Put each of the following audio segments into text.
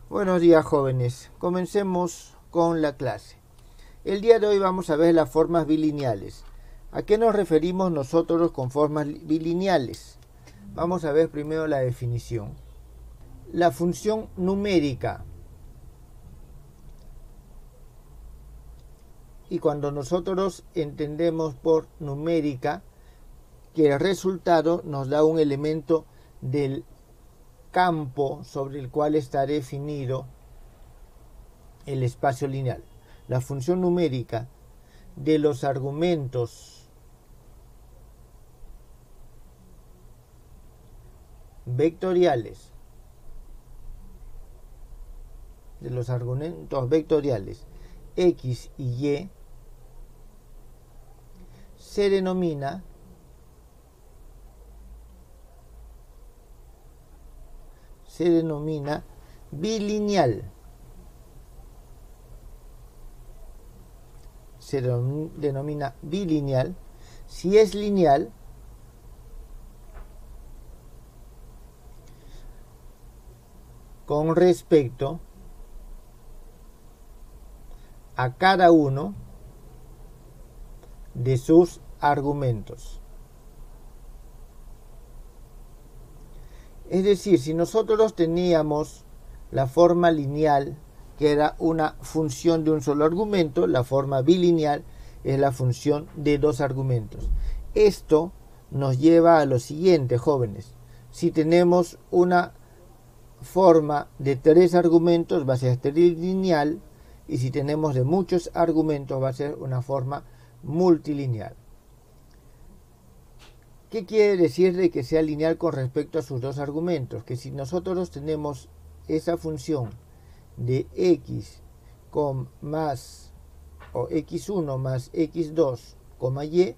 Buenos días, jóvenes. Comencemos con la clase. El día de hoy vamos a ver las formas bilineales. ¿A qué nos referimos nosotros con formas bilineales? Vamos a ver primero la definición. La función numérica. Y cuando nosotros entendemos por numérica que el resultado nos da un elemento del campo sobre el cual está definido el espacio lineal. La función numérica de los argumentos vectoriales X y Y se denomina bilineal. Se denomina bilineal si es lineal con respecto a cada uno de sus argumentos. Es decir, si nosotros teníamos la forma lineal, que era una función de un solo argumento, la forma bilineal es la función de dos argumentos. Esto nos lleva a lo siguiente, jóvenes. Si tenemos una forma de 3 argumentos, va a ser trilineal, y si tenemos de muchos argumentos, va a ser una forma multilineal. ¿Qué quiere decir de que sea lineal con respecto a sus dos argumentos? Que si nosotros tenemos esa función de x con más o x1 más x2, y,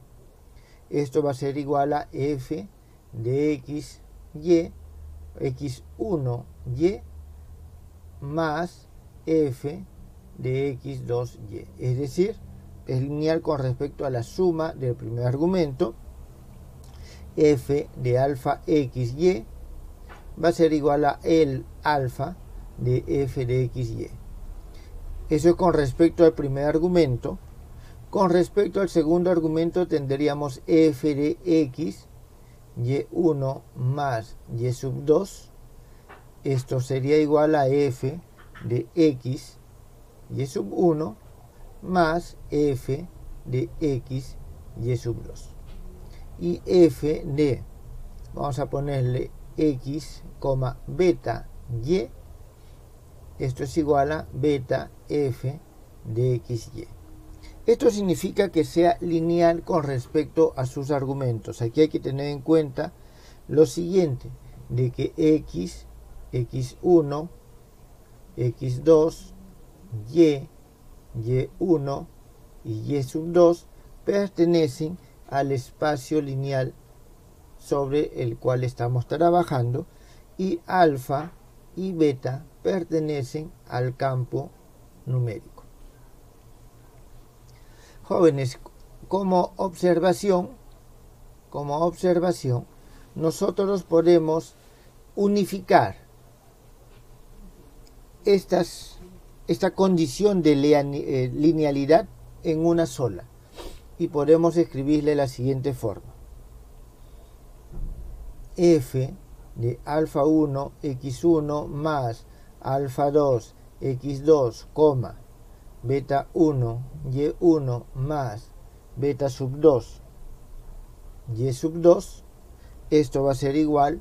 esto va a ser igual a f de x, y, x1, y, más f de x2, y. Es decir, es lineal con respecto a la suma del primer argumento. F de alfa x, y va a ser igual a el alfa de f de x, y. Eso es con respecto al primer argumento. Con respecto al segundo argumento tendríamos f de x, y1 más y sub 2. Esto sería igual a f de x, y sub 1 más f de x, y sub 2. Y f de, vamos a ponerle x, beta y, esto es igual a beta f de x, y. Esto significa que sea lineal con respecto a sus argumentos. Aquí hay que tener en cuenta lo siguiente, de que x, x1, x2, y, y1 y y sub 2 pertenecen al espacio lineal sobre el cual estamos trabajando, y alfa y beta pertenecen al campo numérico. Jóvenes, como observación, nosotros podemos unificar esta condición de linealidad en una sola, y podemos escribirle la siguiente forma: f de alfa 1 x1 más alfa 2 x2, beta 1 y1 más beta sub 2 y sub 2. Esto va a ser igual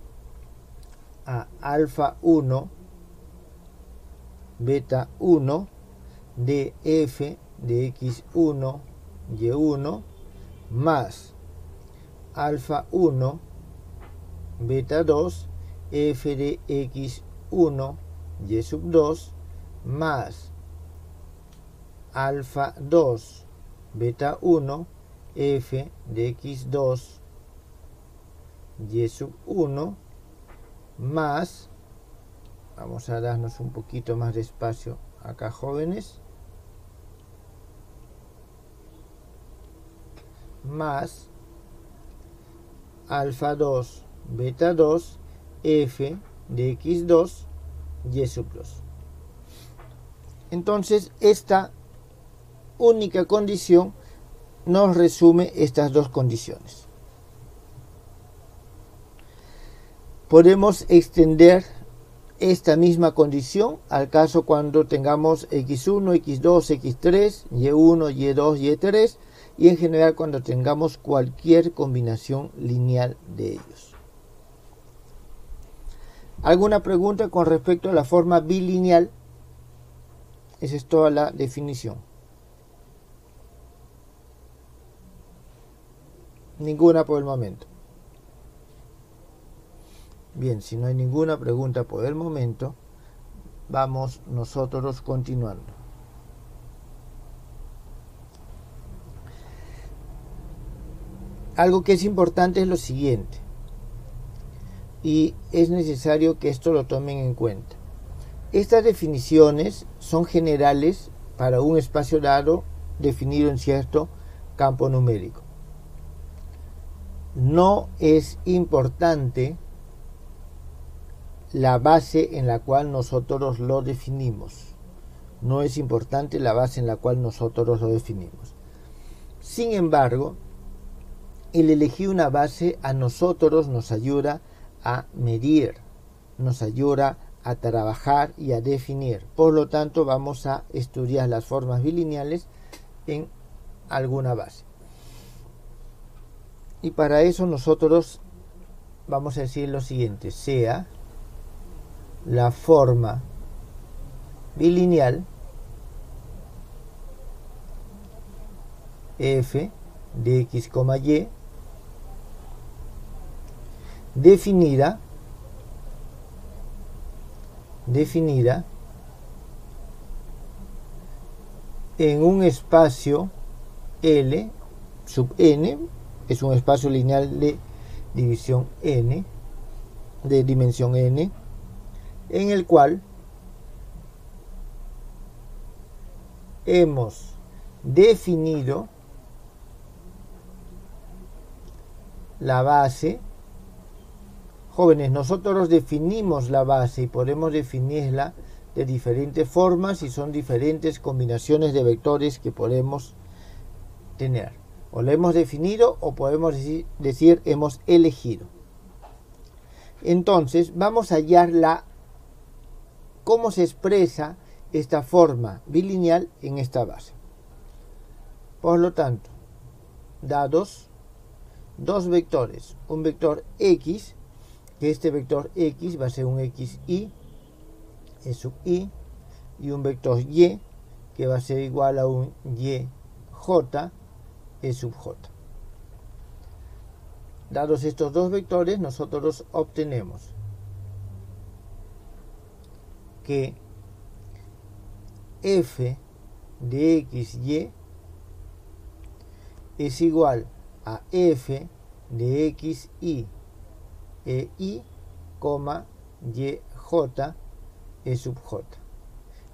a alfa 1 beta 1 de f de x1 y1 más alfa 1 beta 2 f de x1 y sub 2 más alfa 2 beta 1 f de x2 y sub 1 más, vamos a darnos un poquito más de espacio acá, jóvenes, más alfa 2 beta 2 f de x2 y sub 2. Entonces, esta única condición nos resume estas dos condiciones. Podemos extender esta misma condición al caso cuando tengamos x1, x2, x3, y1, y2, y3 y en general cuando tengamos cualquier combinación lineal de ellos. ¿Alguna pregunta con respecto a la forma bilineal? Esa es toda la definición. Ninguna por el momento. Bien, si no hay ninguna pregunta por el momento, vamos nosotros continuando. Algo que es importante es lo siguiente, y es necesario que esto lo tomen en cuenta. Estas definiciones son generales para un espacio dado definido en cierto campo numérico. No es importante la base en la cual nosotros lo definimos. No es importante la base en la cual nosotros lo definimos. Sin embargo, el elegir una base a nosotros nos ayuda a medir, nos ayuda a trabajar y a definir. Por lo tanto, vamos a estudiar las formas bilineales en alguna base. Y para eso nosotros vamos a decir lo siguiente: sea la forma bilineal f de x, y definida en un espacio L sub n, es un espacio lineal de división n, de dimensión n, en el cual hemos definido la base. Jóvenes, nosotros definimos la base y podemos definirla de diferentes formas y son diferentes combinaciones de vectores que podemos tener. O la hemos definido o podemos decir hemos elegido. Entonces vamos a hallar cómo se expresa esta forma bilineal en esta base. Por lo tanto, dados dos vectores, un vector x, que este vector x va a ser un xy, e sub i, y un vector y, que va a ser igual a un yj, e sub j. Dados estos dos vectores, nosotros obtenemos que f de xy es igual a f de xy e y, yj e sub j.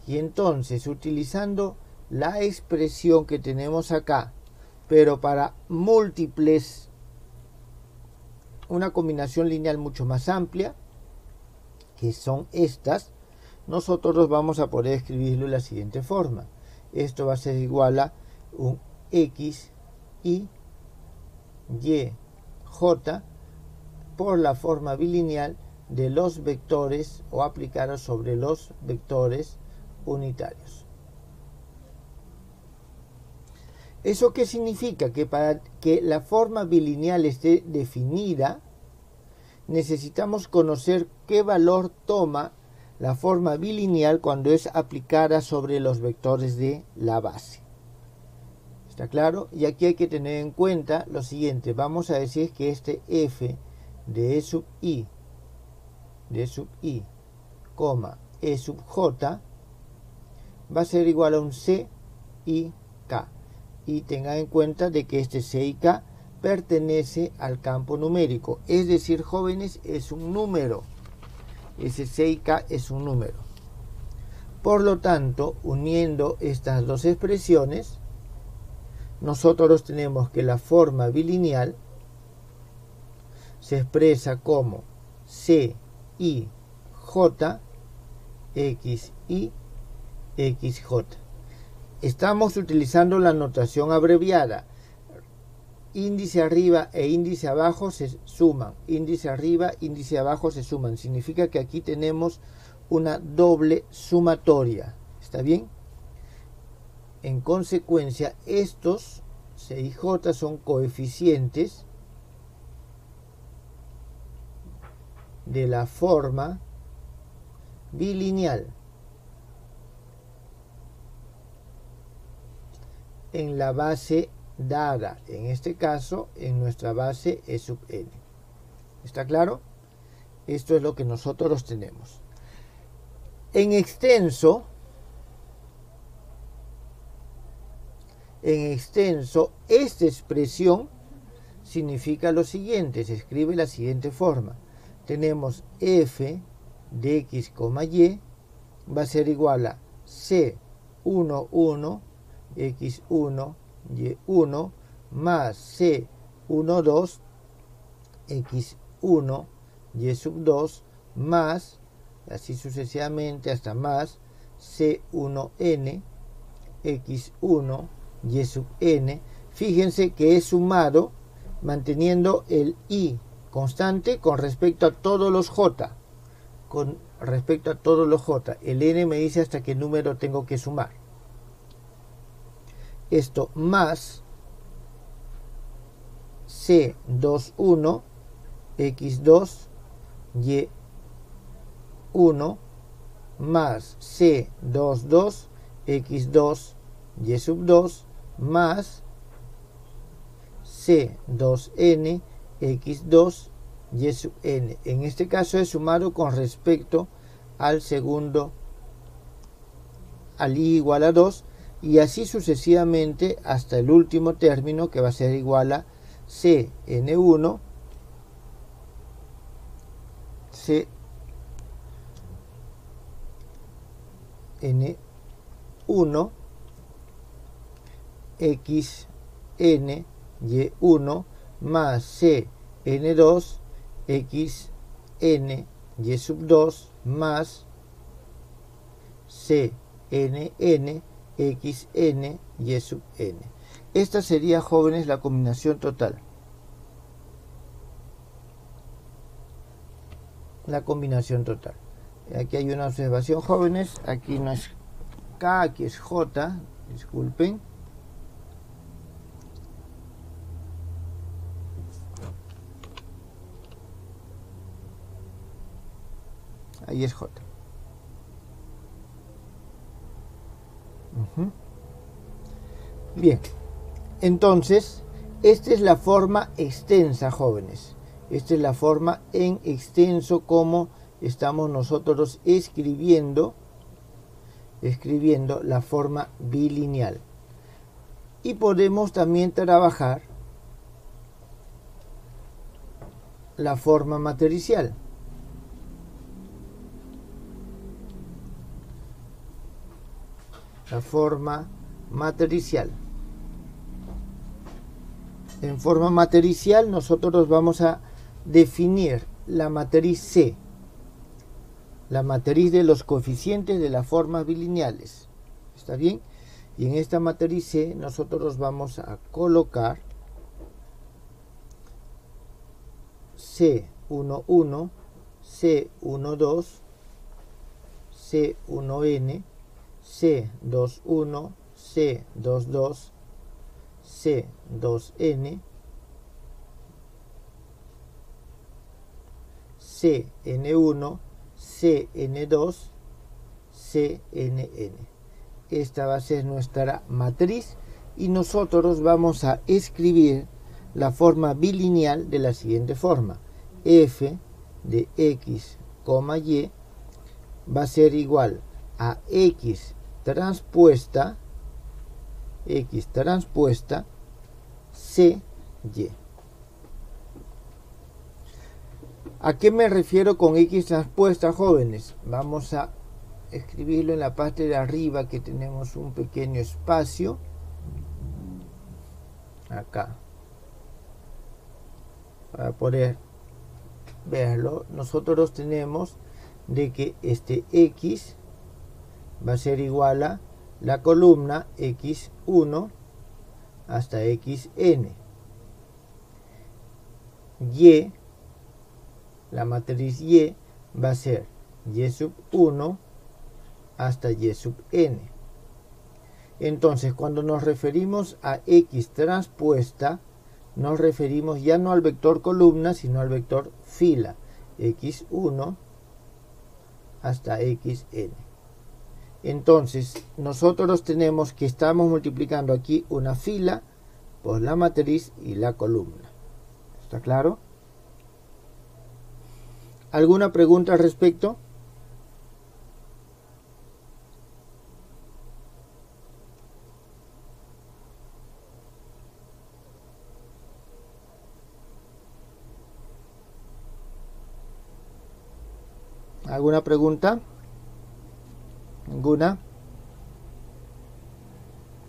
Y entonces, utilizando la expresión que tenemos acá, pero para múltiples, una combinación lineal mucho más amplia, que son estas, nosotros vamos a poder escribirlo de la siguiente forma. Esto va a ser igual a un x, y, j, por la forma bilineal de los vectores o aplicados sobre los vectores unitarios. ¿Eso qué significa? Que para que la forma bilineal esté definida, necesitamos conocer qué valor toma la forma bilineal cuando es aplicada sobre los vectores de la base. ¿Está claro? Y aquí hay que tener en cuenta lo siguiente. Vamos a decir que este f de e sub i, e sub j, va a ser igual a un c y k. Y tengan en cuenta de que este c y k pertenece al campo numérico. Es decir, jóvenes, es un número. Ese c y k es un número. Por lo tanto, uniendo estas dos expresiones, nosotros tenemos que la forma bilineal se expresa como c, y, j, x, y, XJ. Estamos utilizando la notación abreviada. Índice arriba e índice abajo se suman. Índice arriba, índice abajo se suman. Significa que aquí tenemos una doble sumatoria. ¿Está bien? En consecuencia, estos C y J son coeficientes de la forma bilineal en la base dada, en este caso en nuestra base E sub n. ¿Está claro? Esto es lo que nosotros tenemos. En extenso, esta expresión significa lo siguiente, se escribe de la siguiente forma. Tenemos f de x, y va a ser igual a C11 x1 y1 más C12 x1 y sub 2 más, así sucesivamente hasta más C1n x1 y sub n. Fíjense que es sumado manteniendo el i constante con respecto a todos los j. Con respecto a todos los j. El n me dice hasta qué número tengo que sumar. Esto más C21 x2 y1 más C22 x2 y sub 2 más C2n x2 y sub n. En este caso es sumado con respecto al segundo, al i igual a 2, y así sucesivamente hasta el último término, que va a ser igual a Cn1 Cn1 xn y1 más Cn2 xn y sub 2 más Cnn xn y sub n. Esta sería, jóvenes, la combinación total. La combinación total. Aquí hay una observación, jóvenes. Aquí no es K, aquí es J. Disculpen. Ahí es J. Bien, entonces esta es la forma extensa, jóvenes. Esta es la forma en extenso como estamos nosotros escribiendo la forma bilineal. Y podemos también trabajar la forma matricial. La forma matricial. En forma matricial nosotros vamos a definir la matriz C, la matriz de los coeficientes de las formas bilineales. ¿Está bien? Y en esta matriz C nosotros vamos a colocar C11, C12, C1n, C21, C22, C2n, Cn1, Cn2, Cnn. Esta va a ser nuestra matriz y nosotros vamos a escribir la forma bilineal de la siguiente forma. F de x, y va a ser igual a x transpuesta cy. ¿A qué me refiero con x transpuesta, jóvenes? Vamos a escribirlo en la parte de arriba, que tenemos un pequeño espacio acá para poder verlo. Nosotros tenemos de que este x va a ser igual a la columna x1 hasta xn. Y, la matriz Y, va a ser y sub 1 hasta y sub n. Entonces, cuando nos referimos a x transpuesta, nos referimos ya no al vector columna, sino al vector fila, x1 hasta xn. Entonces, nosotros tenemos que estamos multiplicando aquí una fila por la matriz y la columna. ¿Está claro? ¿Alguna pregunta al respecto? ¿Alguna pregunta? ¿Ninguna?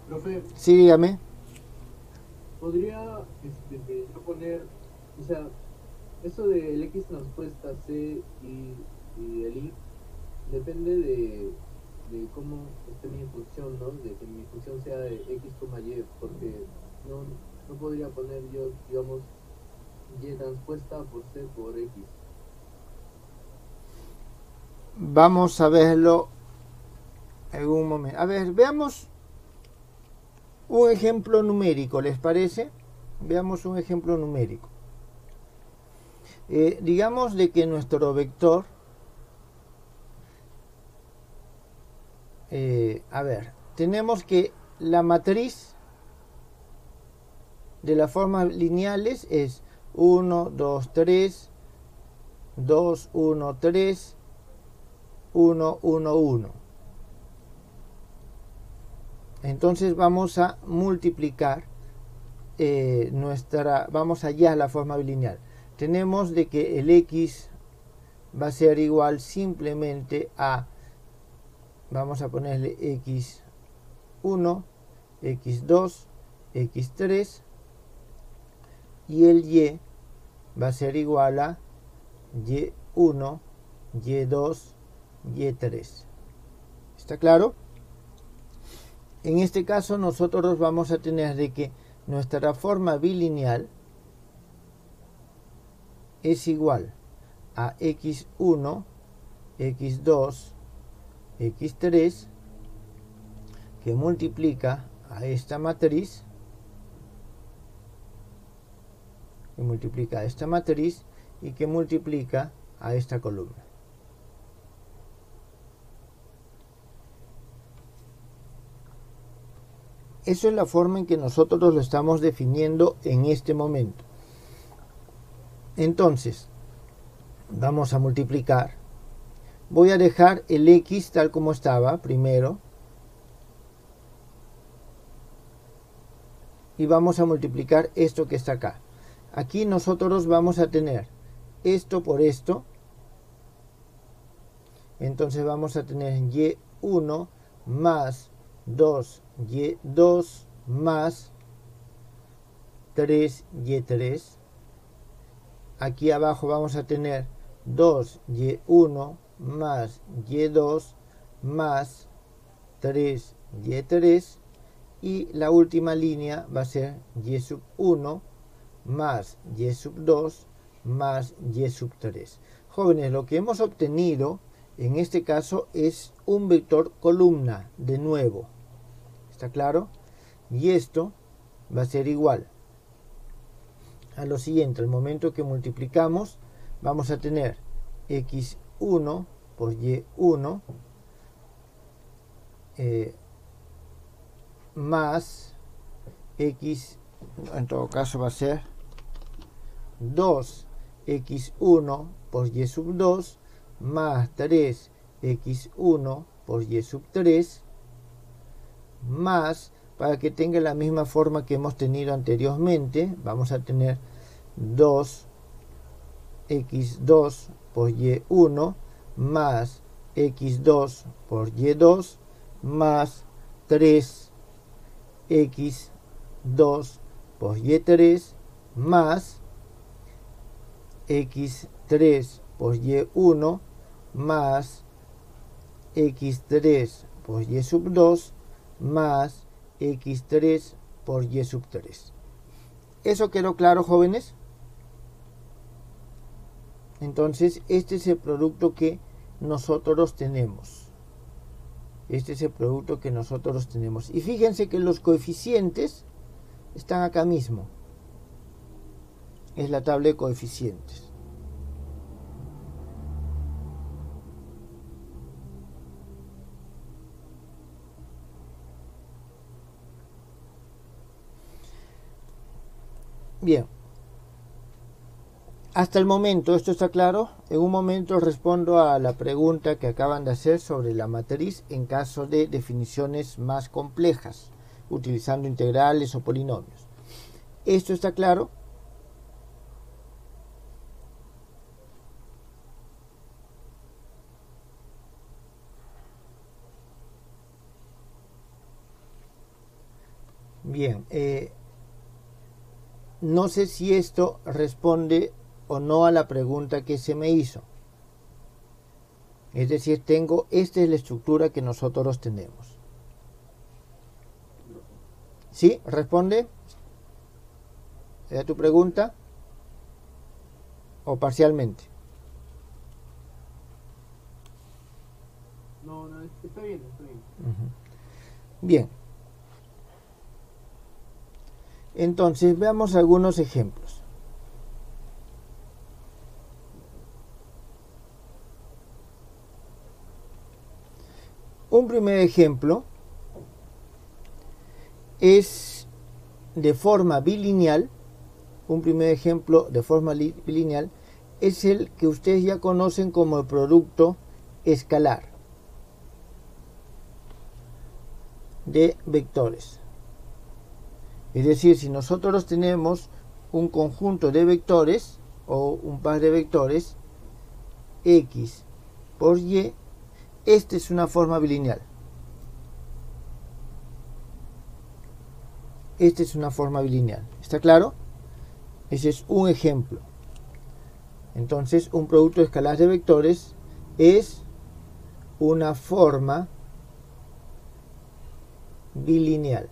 Profe, Sí, dígame. ¿podría yo poner, o sea, eso del x transpuesta c y el y, depende de cómo esté mi función, ¿no? De que mi función sea de x, y, porque no podría poner yo, digamos, y transpuesta por c por x. Vamos a verlo en un momento. A ver, veamos un ejemplo numérico, ¿les parece? Veamos un ejemplo numérico. Digamos de que nuestro vector, a ver, tenemos que la matriz de las formas lineales es 1, 2, 3, 2, 1, 3, 1, 1, 1. Entonces vamos a multiplicar vamos allá a la forma bilineal. Tenemos de que el x va a ser igual simplemente a, vamos a ponerle x1, x2, x3, y el y va a ser igual a y1, y2, y3. ¿Está claro? En este caso nosotros vamos a tener de que nuestra forma bilineal es igual a x1, x2, x3, que multiplica a esta matriz, y que multiplica a esta columna. Eso es la forma en que nosotros lo estamos definiendo en este momento. Entonces, vamos a multiplicar. Voy a dejar el x tal como estaba primero. Y vamos a multiplicar esto que está acá. Aquí nosotros vamos a tener esto por esto. Entonces vamos a tener y1 más 2y2 más 3y3. Aquí abajo vamos a tener 2y1 más y2 más 3y3. Y la última línea va a ser y sub 1 más y sub 2 más y sub 3. Jóvenes, lo que hemos obtenido en este caso es un vector columna de nuevo. ¿Está claro? Y esto va a ser igual a lo siguiente. Al momento que multiplicamos, vamos a tener x1 por y1 más x, en todo caso va a ser 2x1 por y sub 2 más 3x1 por y sub 3 más, para que tenga la misma forma que hemos tenido anteriormente, vamos a tener 2x2 por y1 más x2 por y2 más 3x2 por y3 más x3 por y1 más x3 por y sub 2 más x3 por y sub 3. ¿Eso quedó claro, jóvenes? Entonces, este es el producto que nosotros tenemos. Este es el producto que nosotros tenemos. Y fíjense que los coeficientes están acá mismo. Es la tabla de coeficientes. Bien. Hasta el momento, ¿esto está claro? En un momento respondo a la pregunta que acaban de hacer sobre la matriz en caso de definiciones más complejas, utilizando integrales o polinomios. ¿Esto está claro? Bien, no sé si esto responde o no a la pregunta que se me hizo. Es decir, esta es la estructura que nosotros tenemos. ¿Sí? ¿Responde? ¿Era tu pregunta? ¿O parcialmente? No, está bien, está bien. Bien. Entonces, veamos algunos ejemplos. Un primer ejemplo es de forma bilineal. Un primer ejemplo de forma bilineal es el que ustedes ya conocen como el producto escalar de vectores. Es decir, si nosotros tenemos un conjunto de vectores o un par de vectores x por y, esta es una forma bilineal. Esta es una forma bilineal. ¿Está claro? Ese es un ejemplo. Entonces, un producto escalar de vectores es una forma bilineal.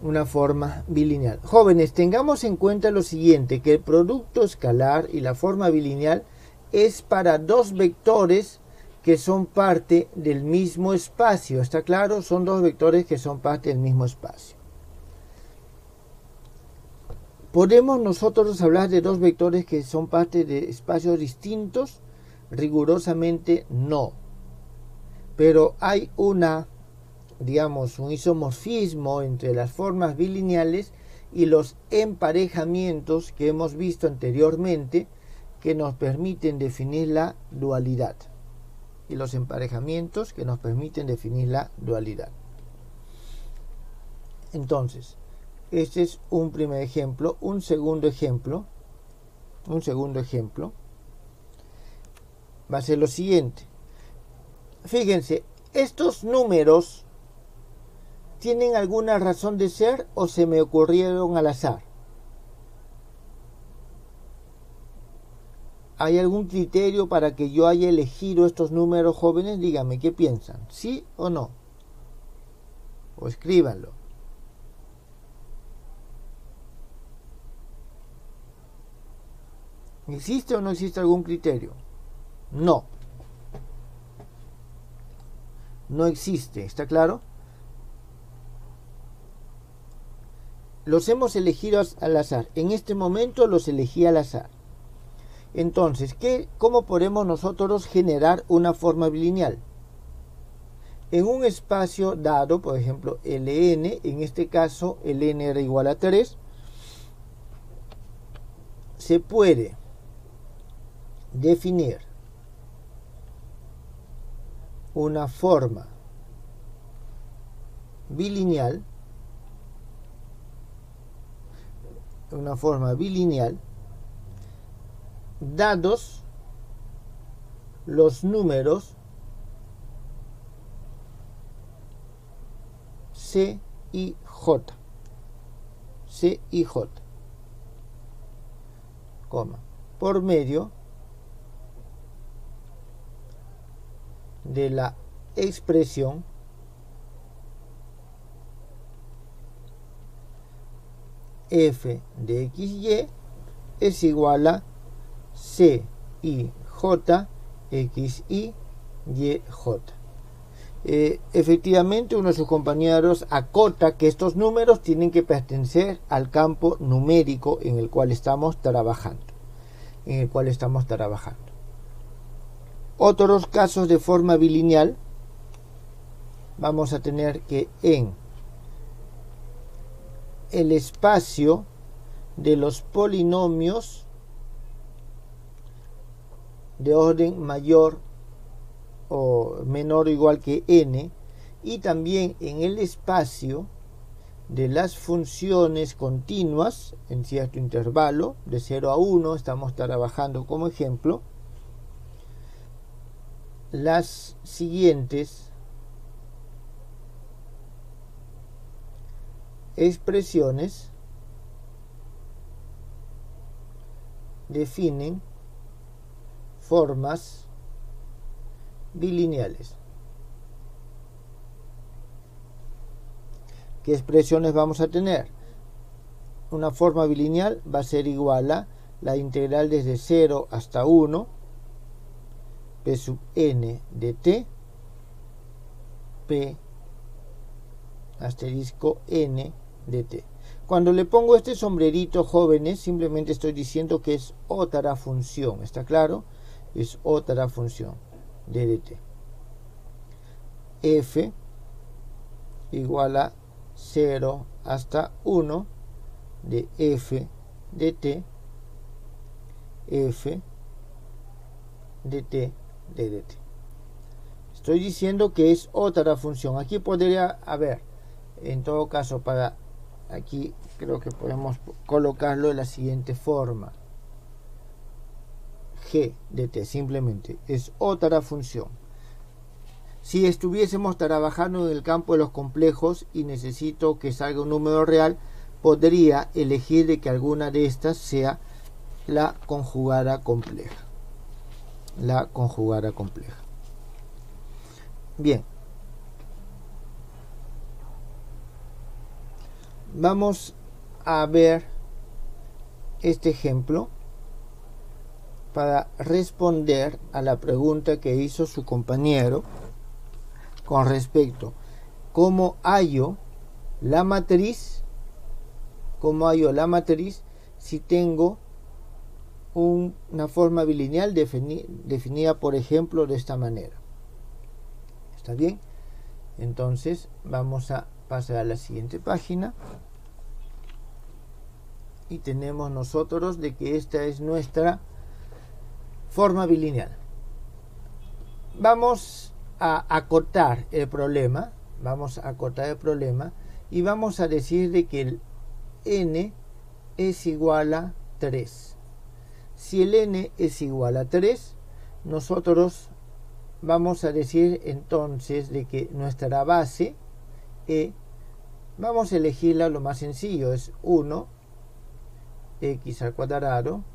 Una forma bilineal. Jóvenes, tengamos en cuenta lo siguiente, que el producto escalar y la forma bilineal es para dos vectores que son parte del mismo espacio. ¿Está claro? Son dos vectores que son parte del mismo espacio. ¿Podemos nosotros hablar de dos vectores que son parte de espacios distintos? Rigurosamente no. Pero hay un isomorfismo entre las formas bilineales y los emparejamientos que hemos visto anteriormente que nos permiten definir la dualidad. Y los emparejamientos que nos permiten definir la dualidad. Entonces, este es un primer ejemplo. Un segundo ejemplo va a ser lo siguiente. Fíjense, estos números ¿tienen alguna razón de ser o se me ocurrieron al azar? ¿Hay algún criterio para que yo haya elegido estos números, jóvenes? Díganme, ¿qué piensan? ¿Sí o no? O escríbanlo. ¿Existe o no existe algún criterio? No. No existe, ¿está claro? Los hemos elegido al azar. En este momento los elegí al azar. Entonces, ¿cómo podemos nosotros generar una forma bilineal? En un espacio dado, por ejemplo, Ln, en este caso Ln era igual a 3, se puede definir una forma bilineal, dados los números C y J, por medio de la expresión f de xy es igual a c i j x i y j. Efectivamente, uno de sus compañeros acota que estos números tienen que pertenecer al campo numérico en el cual estamos trabajando. Otros casos de forma bilineal, vamos a tener que en el espacio de los polinomios de orden mayor o menor o igual que n, y también en el espacio de las funciones continuas en cierto intervalo de 0 a 1, estamos trabajando como ejemplo las siguientes expresiones definen formas bilineales. ¿Qué expresiones vamos a tener? Una forma bilineal va a ser igual a la integral desde 0 hasta 1 p sub n de t p asterisco n de t. Cuando le pongo este sombrerito, jóvenes, simplemente estoy diciendo que es otra función, ¿está claro? Es otra función de dt. F igual a 0 hasta 1 de f de t, f de t de dt. Estoy diciendo que es otra función. Aquí podría haber, en todo caso, para aquí creo que podemos colocarlo de la siguiente forma: g de t, simplemente es otra función. Si estuviésemos trabajando en el campo de los complejos y necesito que salga un número real, podría elegir de que alguna de estas sea la conjugada compleja. Bien, vamos a ver este ejemplo para responder a la pregunta que hizo su compañero con respecto cómo hallo la matriz si tengo una forma bilineal definida, por ejemplo, de esta manera. ¿Está bien? Entonces vamos a pasar a la siguiente página y tenemos nosotros de que esta es nuestra forma bilineal. Vamos a acotar el problema y vamos a decir de que el n es igual a 3. Si el n es igual a 3, nosotros vamos a decir entonces de que nuestra base e, vamos a elegirla lo más sencillo, es 1 x al cuadrado,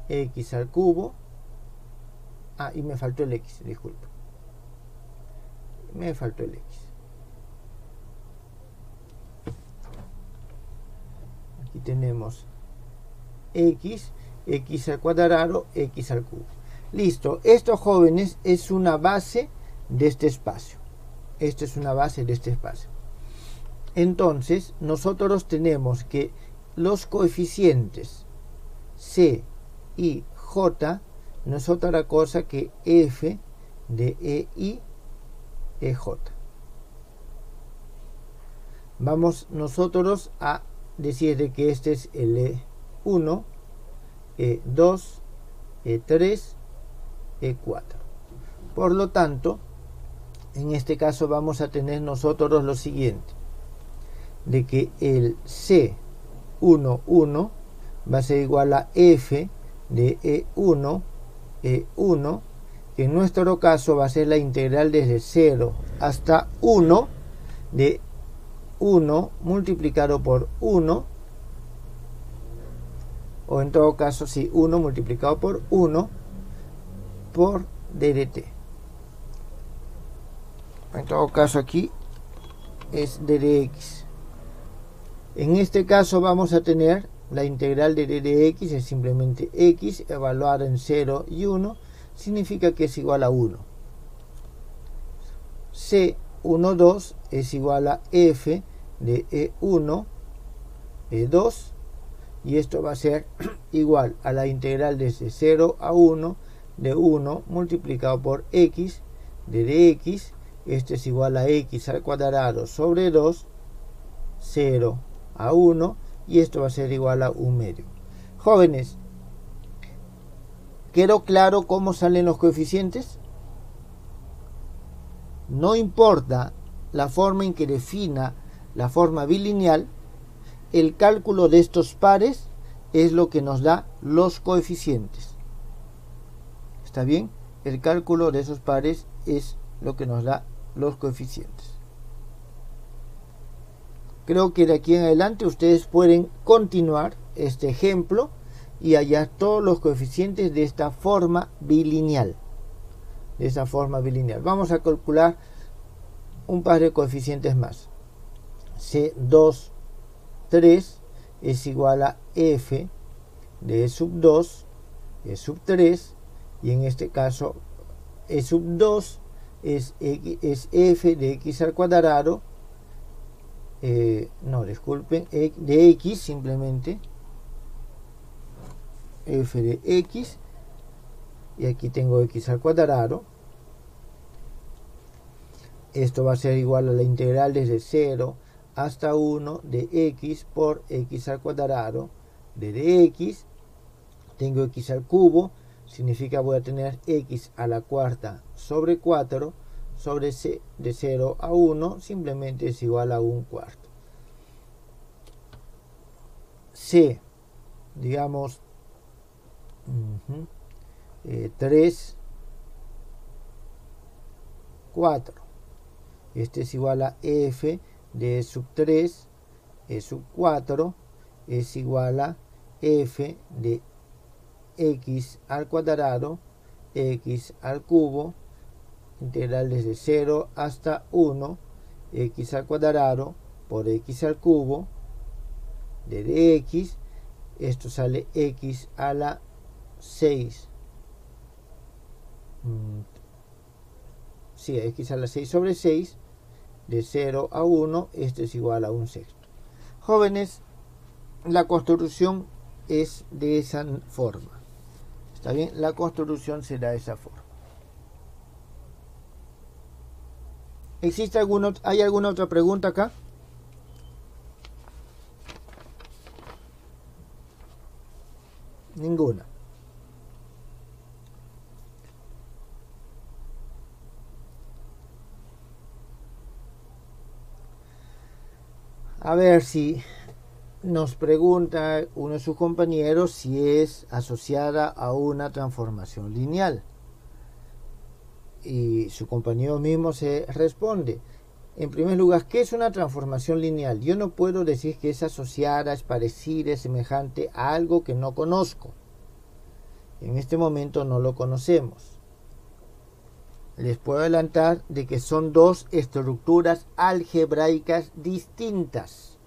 x al cubo, y me faltó el x, disculpa, aquí tenemos x al cuadrado, x al cubo. Listo, esto, jóvenes, es una base de este espacio. Entonces, nosotros tenemos que los coeficientes c y j no es otra cosa que f de EI EJ. Vamos nosotros a decir de que este es el E1, E2, E3, E4. Por lo tanto, en este caso vamos a tener nosotros lo siguiente, de que el C11 va a ser igual a F de E1, E1, que en nuestro caso va a ser la integral desde 0 hasta 1 de 1 multiplicado por 1, o en todo caso, sí, 1 multiplicado por 1 por ddt. En todo caso aquí es d de x. En este caso vamos a tener la integral de d de x es simplemente x evaluada en 0 y 1, significa que es igual a 1. C12 es igual a f de e1, e2, y esto va a ser igual a la integral desde 0 a 1 de 1 multiplicado por x de dx. Esto es igual a x al cuadrado sobre 2, 0 a 1, y esto va a ser igual a 1 medio. Jóvenes, ¿quedó claro cómo salen los coeficientes? No importa la forma en que defina la forma bilineal, el cálculo de estos pares es lo que nos da los coeficientes. ¿Está bien? El cálculo de esos pares es lo que nos da los coeficientes. Creo que de aquí en adelante ustedes pueden continuar este ejemplo y hallar todos los coeficientes de esta forma bilineal. Vamos a calcular un par de coeficientes más. C2, 3 es igual a f de e sub 2, e sub 3, y en este caso e sub 2 es f de x al cuadrado, de x simplemente, f de x, y aquí tengo x al cuadrado. Esto va a ser igual a la integral desde 0 hasta 1 de x por x al cuadrado de dx. Tengo x al cubo, significa voy a tener x a la cuarta sobre 4 sobre c de 0 a 1, simplemente es igual a 1 cuarto. C, digamos, 3, 4. Este es igual a f de e sub 3, e sub 4 es igual a f de x al cuadrado, x al cubo, integral desde 0 hasta 1, x al cuadrado por x al cubo de dx. Esto sale x a la 6. Sí, x a la 6 sobre 6 de 0 a 1, esto es igual a 1 sexto. Jóvenes, la construcción es de esa forma. ¿Está bien? La construcción será de esa forma. ¿Hay alguna otra pregunta acá? Ninguna. A ver si nos pregunta uno de sus compañeros si es asociada a una transformación lineal. Y su compañero mismo se responde. En primer lugar, ¿qué es una transformación lineal? Yo no puedo decir que es asociada, es parecida, es semejante a algo que no conozco. En este momento no lo conocemos. Les puedo adelantar de que son dos estructuras algebraicas distintas.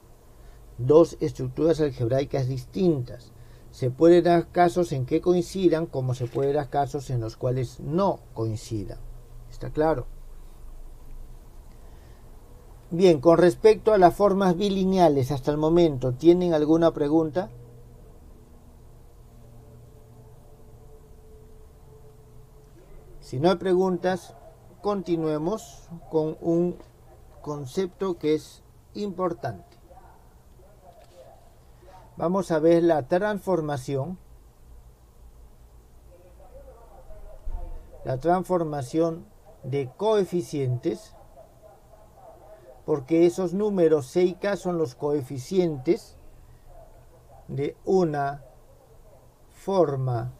Dos estructuras algebraicas distintas. Se pueden dar casos en que coincidan, como se pueden dar casos en los cuales no coincidan. ¿Está claro? Bien, con respecto a las formas bilineales hasta el momento, ¿tienen alguna pregunta? Si no hay preguntas, continuemos con un concepto que es importante. Vamos a ver la transformación de coeficientes, porque esos números C y K son los coeficientes de una forma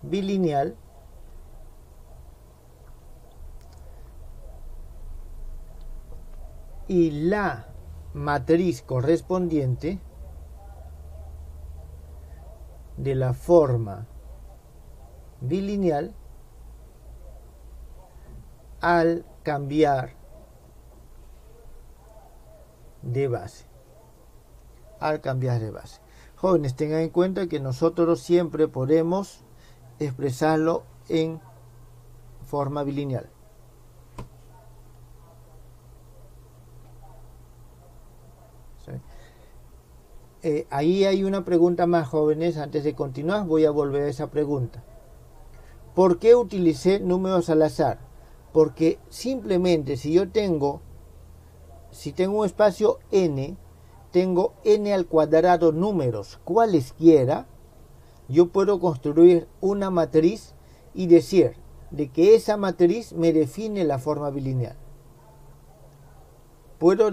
bilineal y la matriz correspondiente de la forma bilineal al cambiar de base. Al cambiar de base. Jóvenes, tengan en cuenta que nosotros siempre podemos expresarlo en forma bilineal. ¿Sí? Ahí hay una pregunta más, jóvenes. Antes de continuar voy a volver a esa pregunta. ¿Por qué utilicé números al azar? Porque simplemente si tengo un espacio n, tengo n al cuadrado números cualesquiera, yo puedo construir una matriz y decir de que esa matriz me define la forma bilineal. Puedo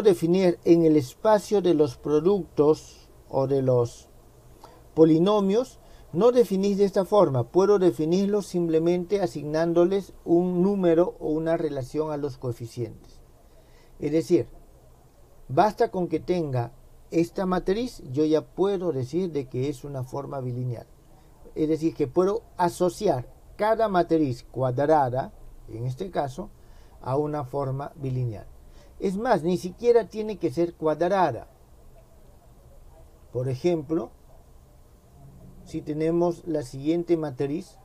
definir en el espacio de los productos o de los polinomios, no definís de esta forma, puedo definirlos simplemente asignándoles un número o una relación a los coeficientes. Es decir, basta con que tenga esta matriz, yo ya puedo decir de que es una forma bilineal. Es decir, que puedo asociar cada matriz cuadrada, en este caso, a una forma bilineal. Es más, ni siquiera tiene que ser cuadrada. Por ejemplo, si tenemos la siguiente matriz,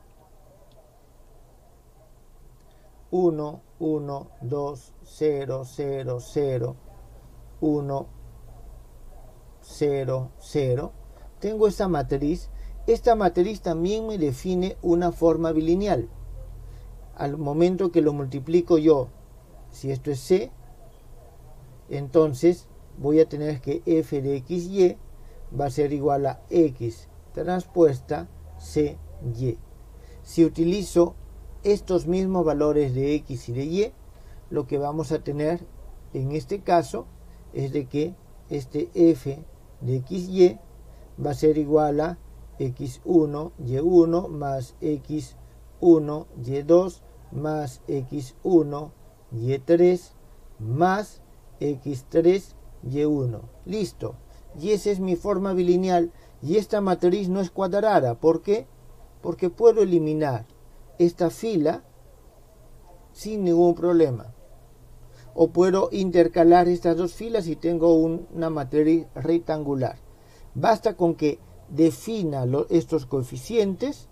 1, 1, 2, 0, 0, 0, 1, 0, 0, tengo esta matriz también me define una forma bilineal. Al momento que lo multiplico yo, si esto es C, entonces voy a tener que f de xy va a ser igual a x transpuesta cy. Si utilizo estos mismos valores de x y de y, lo que vamos a tener en este caso es de que este f de xy va a ser igual a x1 y1 más x1 y2 más x1 y3 más x3 y1. Listo. Y esa es mi forma bilineal. Y esta matriz no es cuadrada. ¿Por qué? Porque puedo eliminar esta fila sin ningún problema. O puedo intercalar estas dos filas y tengo una matriz rectangular. Basta con que defina estos coeficientes,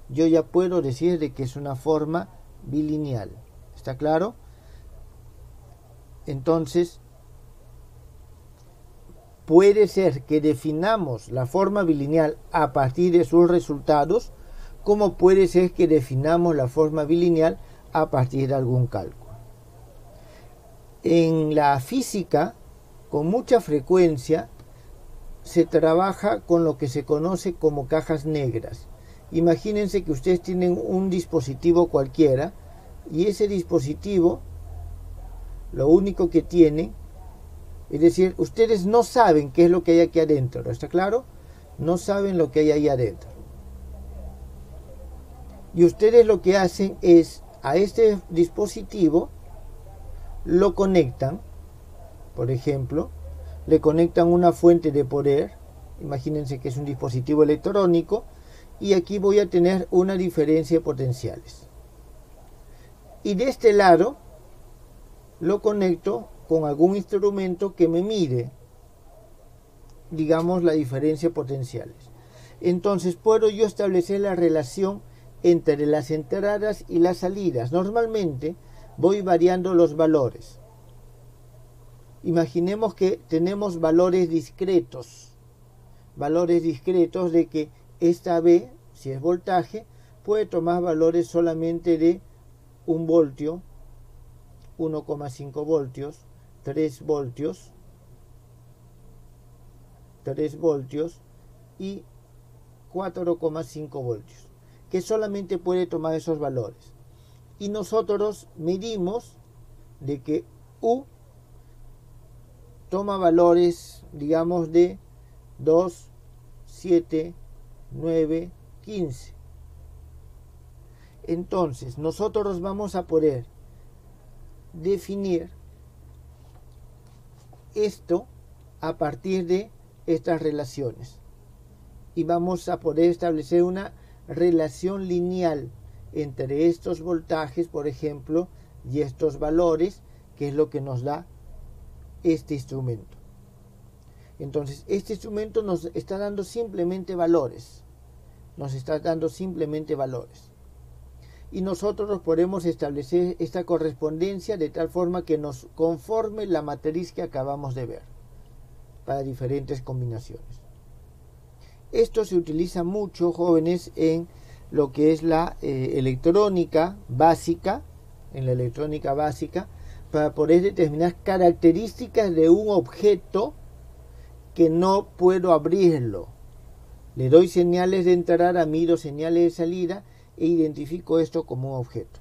yo ya puedo decir de que es una forma bilineal. ¿Está claro? Entonces, puede ser que definamos la forma bilineal a partir de sus resultados, como puede ser que definamos la forma bilineal a partir de algún cálculo. En la física, con mucha frecuencia, se trabaja con lo que se conoce como cajas negras. Imagínense que ustedes tienen un dispositivo cualquiera y ese dispositivo lo único que tiene, es decir, ustedes no saben qué es lo que hay aquí adentro, ¿está claro? No saben lo que hay ahí adentro. Y ustedes lo que hacen es a este dispositivo lo conectan, por ejemplo, le conectan una fuente de poder, imagínense que es un dispositivo electrónico, y aquí voy a tener una diferencia de potenciales. Y de este lado lo conecto con algún instrumento que me mide, digamos, la diferencia de potenciales. Entonces puedo yo establecer la relación entre las entradas y las salidas. Normalmente voy variando los valores. Imaginemos que tenemos valores discretos de que esta B, si es voltaje, puede tomar valores solamente de 1 voltio, 1,5 voltios, 3 voltios, 3 voltios y 4,5 voltios, que solamente puede tomar esos valores. Y nosotros medimos de que U toma valores, digamos, de 2, 7, 9, 15. Entonces, nosotros vamos a poder definir esto a partir de estas relaciones. Y vamos a poder establecer una relación lineal entre estos voltajes, por ejemplo, y estos valores, que es lo que nos da este instrumento. Entonces, este instrumento nos está dando simplemente valores. Nos está dando simplemente valores. Y nosotros podemos establecer esta correspondencia de tal forma que nos conforme la matriz que acabamos de ver para diferentes combinaciones. Esto se utiliza mucho, jóvenes, en lo que es la electrónica básica, para poder determinar características de un objeto que no puedo abrirlo. Le doy señales de entrada, mido señales de salida e identifico esto como un objeto.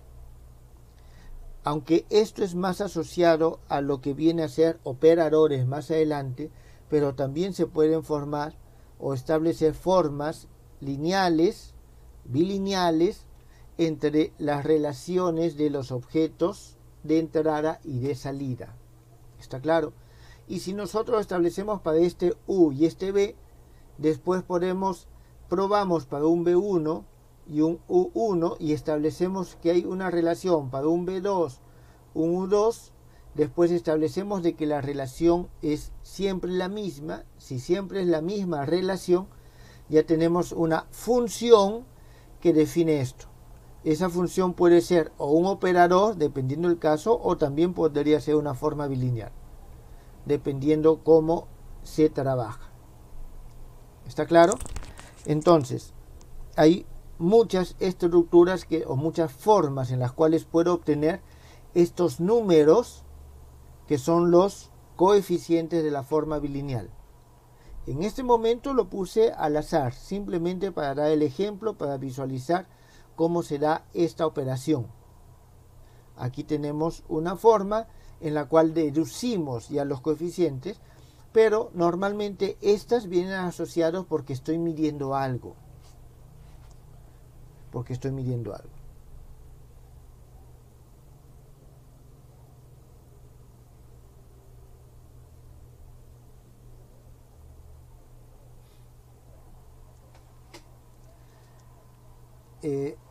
Aunque esto es más asociado a lo que viene a ser operadores más adelante, pero también se pueden formar o establecer formas lineales, bilineales, entre las relaciones de los objetos de entrada y de salida. ¿Está claro? Y si nosotros establecemos para este U y este B, después probamos para un B1 y un U1 y establecemos que hay una relación para un B2, un U2, después establecemos de que la relación es siempre la misma. Si siempre es la misma relación, ya tenemos una función que define esto. Esa función puede ser o un operador, dependiendo del caso, o también podría ser una forma bilineal, dependiendo cómo se trabaja. ¿Está claro? Entonces, hay muchas estructuras o muchas formas en las cuales puedo obtener estos números que son los coeficientes de la forma bilineal. En este momento lo puse al azar, simplemente para dar el ejemplo, para visualizar cómo se da esta operación. Aquí tenemos una forma en la cual deducimos ya los coeficientes, pero normalmente estas vienen asociadas porque estoy midiendo algo.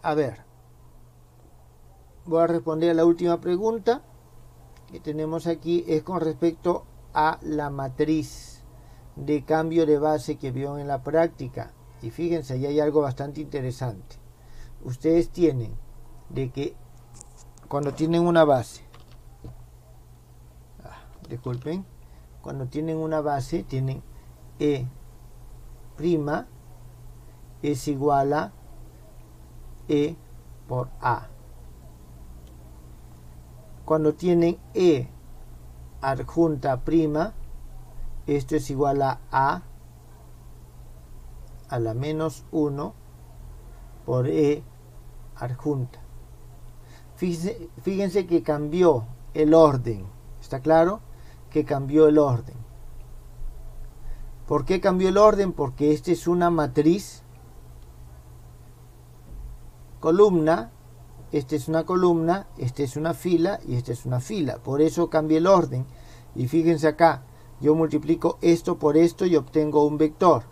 A ver, voy a responder a la última pregunta que tenemos aquí, es con respecto a la matriz de cambio de base que vieron en la práctica. Y fíjense, ahí hay algo bastante interesante. Ustedes tienen de que cuando tienen una base, cuando tienen una base, tienen E' es igual a E por A. Cuando tienen E adjunta prima, esto es igual a la menos 1 por E adjunta. Fíjense que cambió el orden. ¿Está claro? Que cambió el orden. ¿Por qué cambió el orden? Porque esta es una matriz columna, esta es una columna, esta es una fila y esta es una fila. Por eso cambia el orden. Y fíjense acá, yo multiplico esto por esto y obtengo un vector.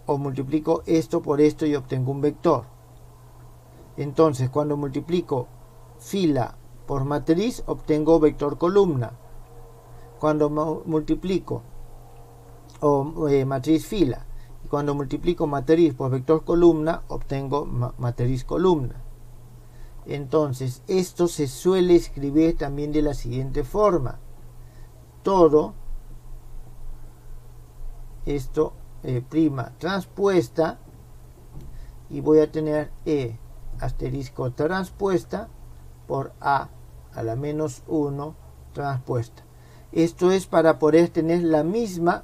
O multiplico esto por esto y obtengo un vector. Entonces, cuando multiplico fila por matriz, obtengo vector columna. Cuando multiplico matriz fila, y cuando multiplico matriz por vector columna, obtengo matriz columna. Entonces, esto se suele escribir también de la siguiente forma. Todo esto prima transpuesta, y voy a tener E asterisco transpuesta por A a la menos 1 transpuesta. Esto es para poder tener la misma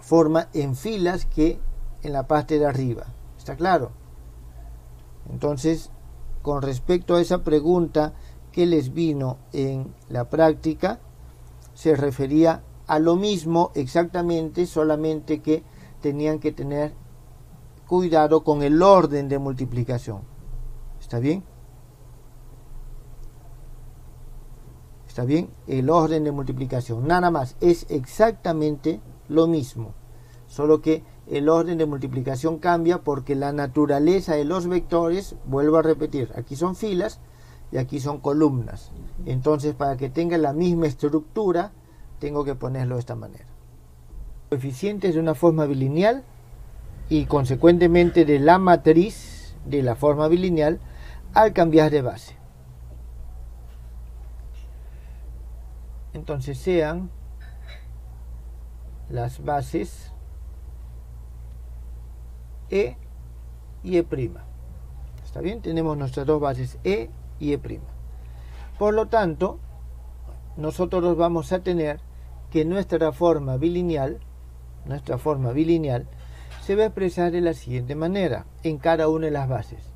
forma en filas que en la parte de arriba. ¿Está claro? Entonces, con respecto a esa pregunta que les vino en la práctica, se refería a lo mismo exactamente, solamente que tenían que tener cuidado con el orden de multiplicación. ¿Está bien? ¿Está bien? El orden de multiplicación. Nada más. Es exactamente lo mismo. Solo que el orden de multiplicación cambia porque la naturaleza de los vectores, vuelvo a repetir, aquí son filas y aquí son columnas. Entonces, para que tenga la misma estructura, tengo que ponerlo de esta manera. Coeficientes de una forma bilineal y consecuentemente de la matriz de la forma bilineal al cambiar de base. Entonces sean las bases E y E'. ¿Está bien? Tenemos nuestras dos bases E y E'. Por lo tanto, nosotros vamos a tener que nuestra forma bilineal se va a expresar de la siguiente manera en cada una de las bases.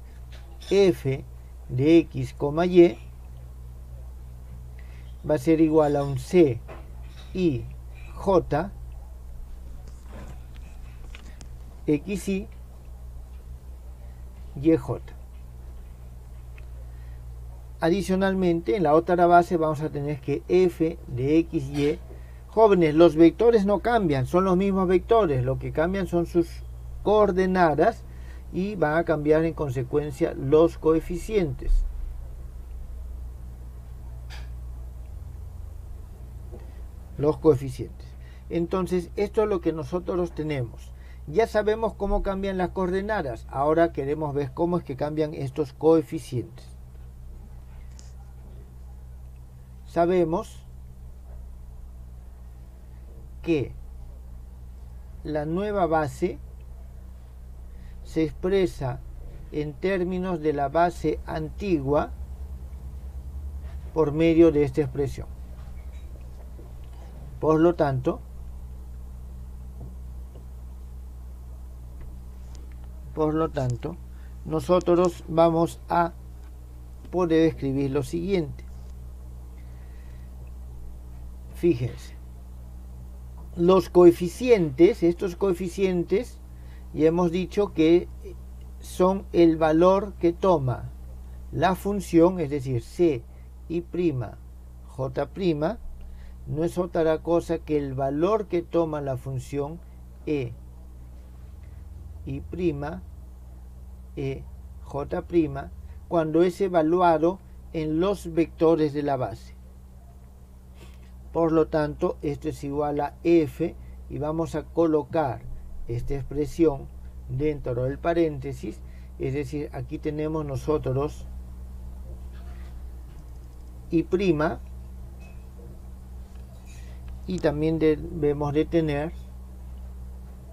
F de X, Y va a ser igual a un C y J XY YJ. Adicionalmente, en la otra base vamos a tener que F de XY. Jóvenes, los vectores no cambian, son los mismos vectores, lo que cambian son sus coordenadas y van a cambiar en consecuencia los coeficientes. Entonces, esto es lo que nosotros tenemos. Ya sabemos cómo cambian las coordenadas, ahora queremos ver cómo es que cambian estos coeficientes. Sabemos que la nueva base se expresa en términos de la base antigua por medio de esta expresión. Por lo tanto, nosotros vamos a poder escribir lo siguiente. Fíjense, los coeficientes, estos coeficientes, ya hemos dicho que son el valor que toma la función, es decir, C y J', no es otra cosa que el valor que toma la función E y J' cuando es evaluado en los vectores de la base. Por lo tanto, esto es igual a F y vamos a colocar esta expresión dentro del paréntesis, es decir, aquí tenemos nosotros y también debemos de tener,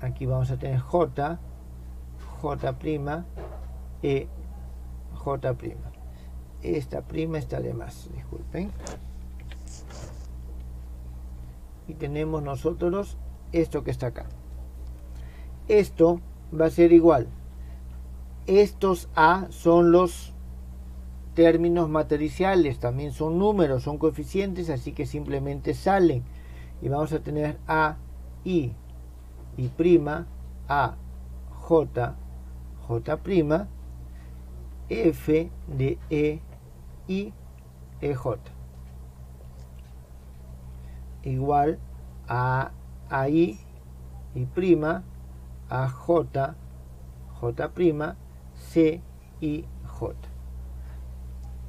aquí vamos a tener J', E, J'. Esta prima está de más, disculpen. Y tenemos nosotros esto que está acá. Esto va a ser igual. Estos A son los términos matriciales, también son números, son coeficientes, así que simplemente salen. Y vamos a tener A, I, A, J, J', F de E, I, EJ. Igual a I, a J, J', C, I, J.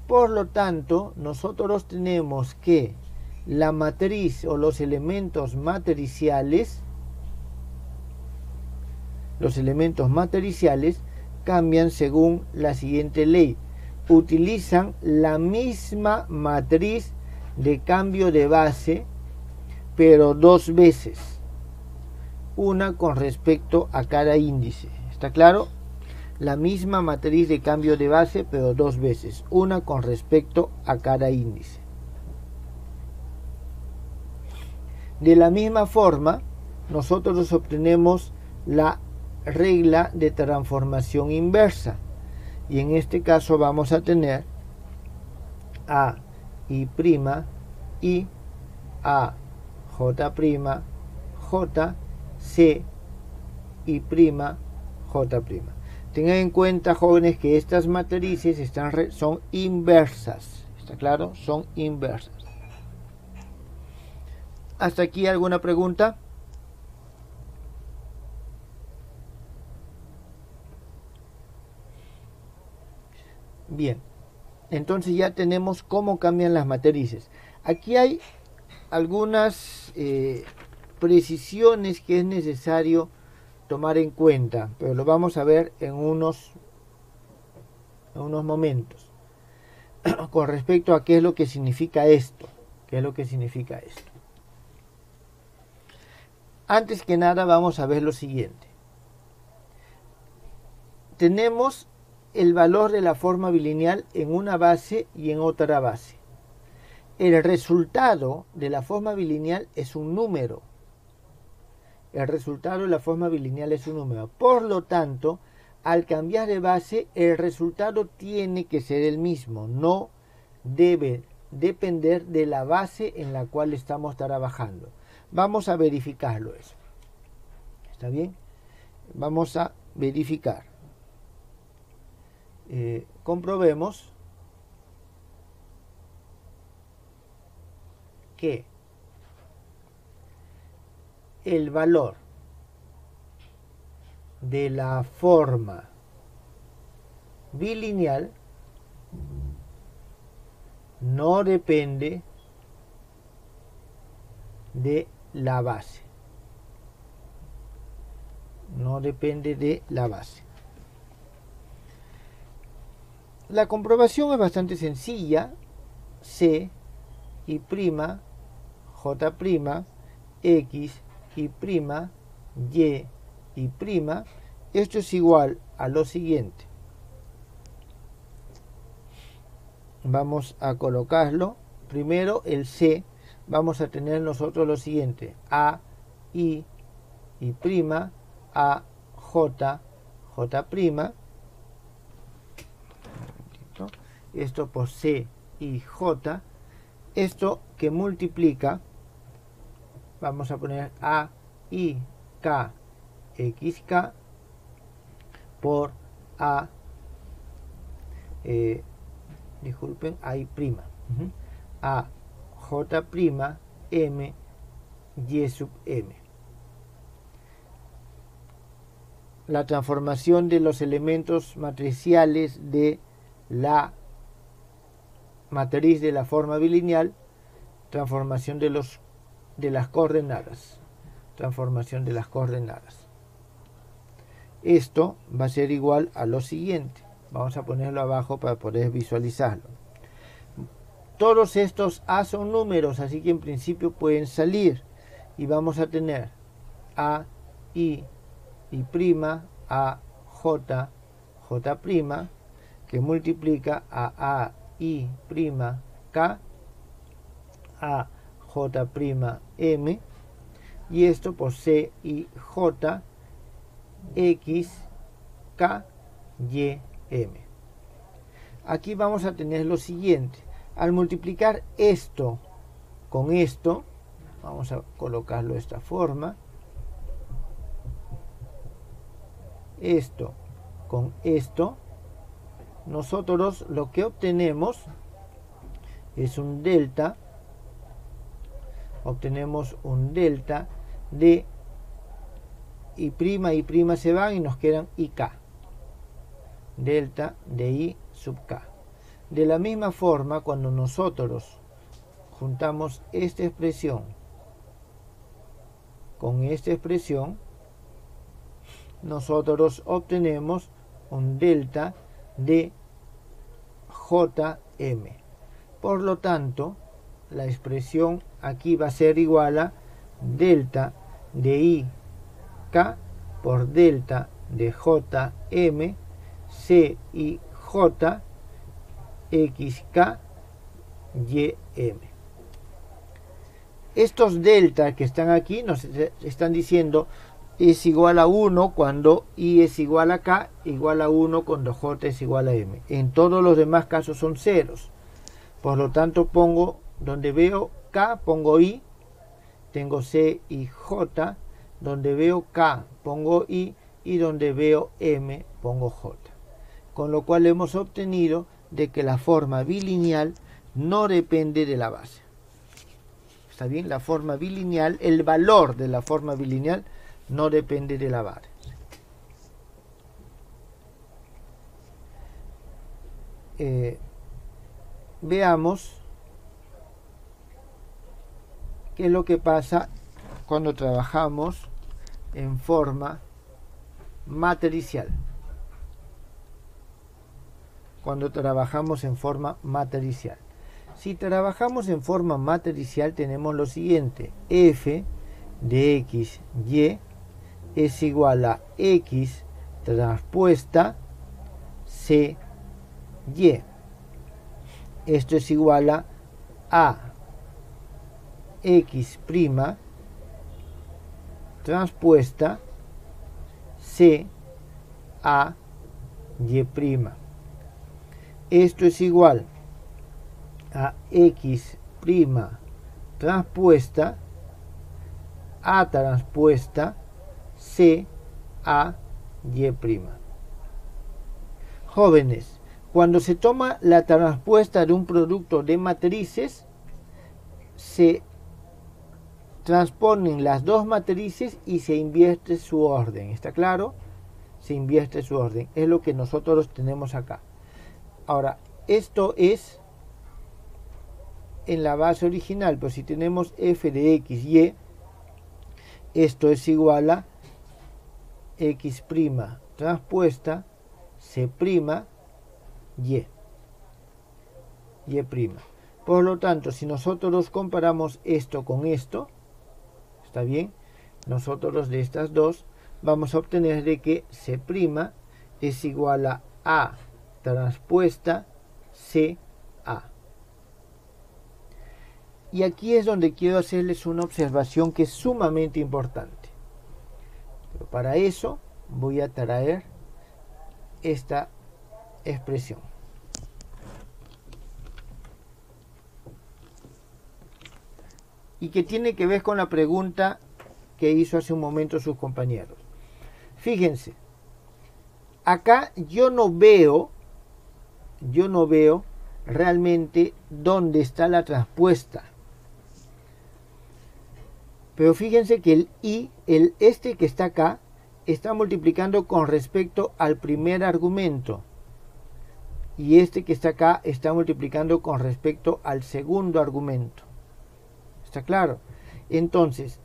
Por lo tanto, nosotros tenemos que la matriz o los elementos matriciales cambian según la siguiente ley. Utilizan la misma matriz de cambio de base, pero dos veces, una con respecto a cada índice. ¿Está claro? La misma matriz de cambio de base, pero dos veces, una con respecto a cada índice. De la misma forma, nosotros obtenemos la regla de transformación inversa, y en este caso vamos a tener A, I', A, J', J, C, I', J'. Tengan en cuenta, jóvenes, que estas matrices son inversas. ¿Está claro? Son inversas. ¿Hasta aquí alguna pregunta? Bien, entonces ya tenemos cómo cambian las matrices. Aquí hay algunas precisiones que es necesario tomar en cuenta, pero lo vamos a ver en unos momentos con respecto a qué es lo que significa esto. Antes que nada vamos a ver lo siguiente. Tenemos el valor de la forma bilineal en una base y en otra base. El resultado de la forma bilineal es un número. Por lo tanto, al cambiar de base, el resultado tiene que ser el mismo. No debe depender de la base en la cual estamos trabajando. Vamos a verificarlo eso. ¿Está bien? Vamos a verificar. Comprobemos que el valor de la forma bilineal no depende de la base. La comprobación es bastante sencilla. C y prima, J prima, X y prima, Y y prima. Esto es igual a lo siguiente. Vamos a colocarlo. Primero el C. Vamos a tener nosotros lo siguiente. A, I y prima, A, J, J prima. Esto por C y J. Esto que multiplica, vamos a poner A, I, K, X, K por A, A y prima. A, J prima, M, Y sub M. La transformación de los elementos matriciales de la matriz de la forma bilineal, transformación de las coordenadas. Esto va a ser igual a lo siguiente. Vamos a ponerlo abajo para poder visualizarlo. Todos estos A son números, así que en principio pueden salir. Y vamos a tener A, I y prima, A, J, J prima, que multiplica a I prima, K, A, J prima, M, y esto por C y J, X, K, Y, M. Aquí vamos a tener lo siguiente. Al multiplicar esto con esto, vamos a colocarlo de esta forma. Esto con esto, nosotros lo que obtenemos es un delta. Obtenemos un delta de y prima se van y nos quedan IK. Delta de I sub K. De la misma forma, cuando nosotros juntamos esta expresión con esta expresión, nosotros obtenemos un delta de JM. Por lo tanto, la expresión aquí va a ser igual a delta de IK por delta de JM, C y J, XK, YM. Estos delta que están aquí nos están diciendo es igual a 1 cuando I es igual a K, igual a 1 cuando J es igual a M. En todos los demás casos son ceros. Por lo tanto, pongo donde veo K, pongo I, tengo C y J, donde veo K, pongo I, y donde veo M, pongo J. Con lo cual hemos obtenido de que la forma bilineal no depende de la base. ¿Está bien? La forma bilineal, el valor de la forma bilineal no depende de la base. veamos qué es lo que pasa cuando trabajamos en forma matricial. Cuando trabajamos en forma matricial. Si trabajamos en forma matricial tenemos lo siguiente: f de x, y es igual a x transpuesta c, y. Esto es igual a x' transpuesta c a y'. Esto es igual a x' transpuesta a transpuesta c a y'. Jóvenes, cuando se toma la transpuesta de un producto de matrices, se transponen las dos matrices y se invierte su orden. ¿Está claro? Se invierte su orden. Es lo que nosotros tenemos acá. Ahora, esto es en la base original, pues si tenemos f de x, y, esto es igual a x' transpuesta c', y'. Por lo tanto, si nosotros comparamos esto con esto, ¿está bien? Nosotros de estas dos vamos a obtener de que c' es igual a transpuesta c a. Y aquí es donde quiero hacerles una observación que es sumamente importante. Pero para eso voy a traer esta expresión. Y que tiene que ver con la pregunta que hizo hace un momento sus compañeros. Fíjense, acá yo no veo realmente dónde está la transpuesta. Pero fíjense que el i, este que está acá, está multiplicando con respecto al primer argumento. Y este que está acá está multiplicando con respecto al segundo argumento. ¿Está claro? Entonces,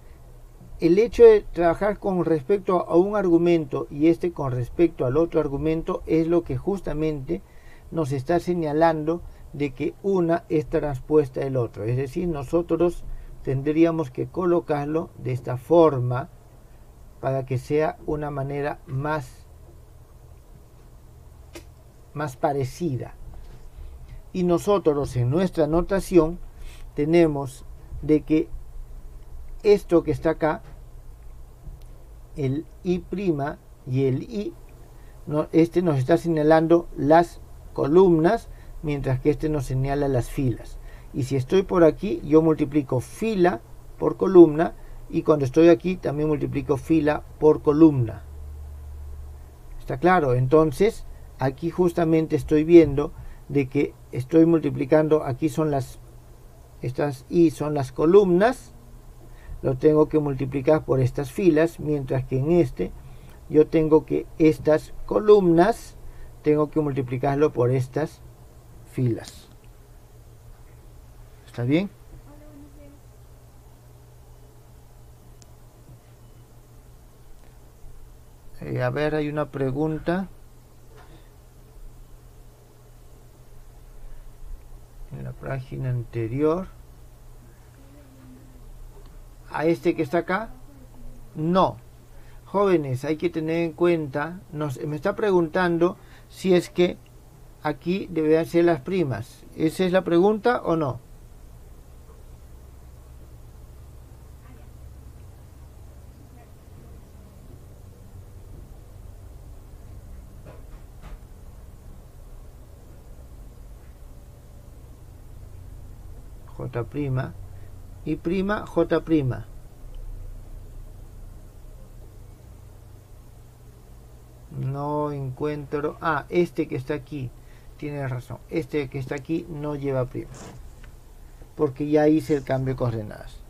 el hecho de trabajar con respecto a un argumento y este con respecto al otro argumento es lo que justamente nos está señalando de que una es transpuesta del otro. Es decir, nosotros tendríamos que colocarlo de esta forma para que sea una manera más parecida. Y nosotros en nuestra notación tenemos de que esto que está acá, el i' y el i, este nos está señalando las columnas, mientras que este nos señala las filas. Y si estoy por aquí, yo multiplico fila por columna, y cuando estoy aquí también multiplico fila por columna. ¿Está claro? Entonces, aquí justamente estoy viendo de que estoy multiplicando, aquí son estas i son las columnas, lo tengo que multiplicar por estas filas, mientras que en este yo tengo que estas columnas tengo que multiplicarlo por estas filas. ¿Está bien? A ver, hay una pregunta en la página anterior. ¿A este que está acá? No. Jóvenes, hay que tener en cuenta, me está preguntando si es que aquí deberían ser las primas. ¿Esa es la pregunta o no? J' y prima J'. No encuentro. Ah, este que está aquí. Tiene razón. Este que está aquí no lleva prima. Porque ya hice el cambio de coordenadas.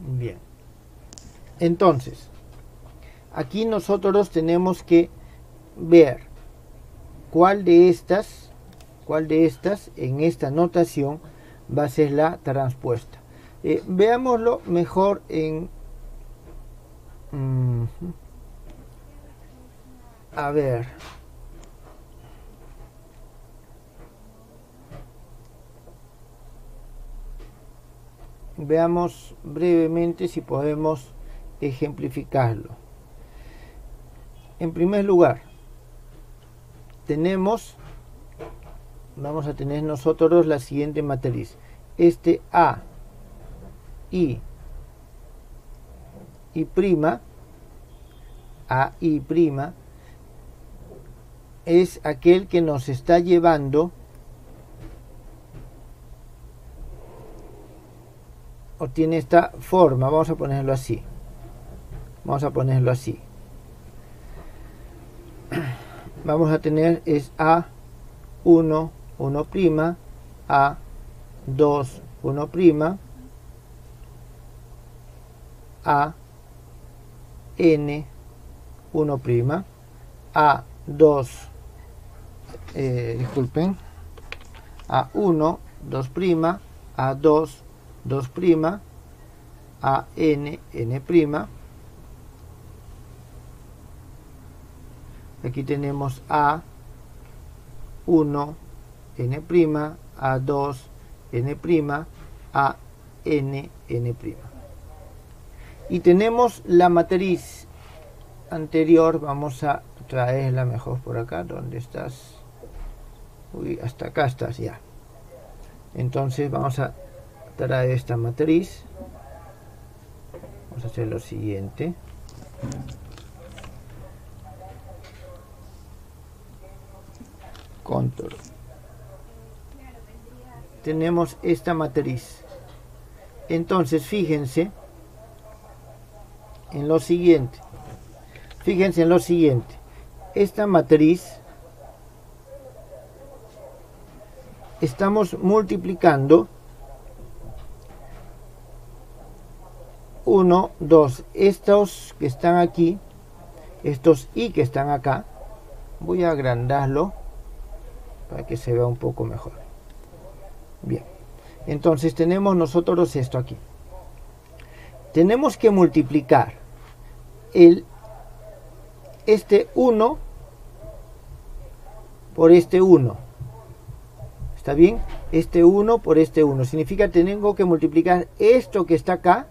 Bien. Entonces, aquí nosotros tenemos que ver cuál de estas en esta notación va a ser la transpuesta. Veámoslo mejor en... a ver. Veamos brevemente si podemos ejemplificarlo. En primer lugar, vamos a tener nosotros la siguiente matriz. Este A, I prima, A, I prima, es aquel que nos está llevando o tiene esta forma. Vamos a ponerlo así. Vamos a tener es A1, 1 prima, A2, 1 prima, AN, 1 prima, A2, disculpen, A1, 2 prima, A2, 2 prima, AN, N prima. Aquí tenemos A1, N prima, A2, N prima, AN, N prima. Y tenemos la matriz anterior. Vamos a traerla mejor por acá. ¿Dónde estás? Uy, hasta acá estás ya. Entonces vamos a traer esta matriz. Vamos a hacer lo siguiente. Control. Tenemos esta matriz. Entonces fíjense en lo siguiente. Esta matriz estamos multiplicando 1, 2. Estos que están aquí, estos y que están acá, voy a agrandarlo para que se vea un poco mejor. Bien, entonces tenemos nosotros esto aquí. Tenemos que multiplicar este 1 por este 1. ¿Está bien? Este 1 por este 1. Significa que tengo que multiplicar esto que está acá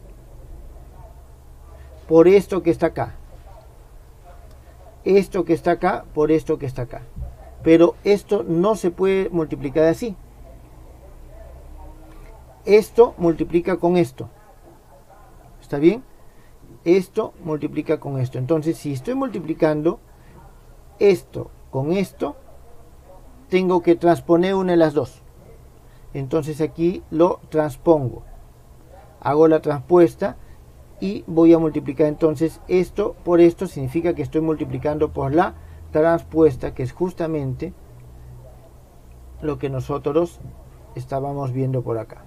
por esto que está acá. Esto que está acá por esto que está acá. Pero esto no se puede multiplicar así. Esto multiplica con esto. ¿Está bien? Esto multiplica con esto. Entonces, si estoy multiplicando esto con esto, tengo que transponer una de las dos. Entonces aquí lo transpongo. Hago la transpuesta y voy a multiplicar entonces esto por esto. Significa que estoy multiplicando por la transpuesta, que es justamente lo que nosotros estábamos viendo por acá.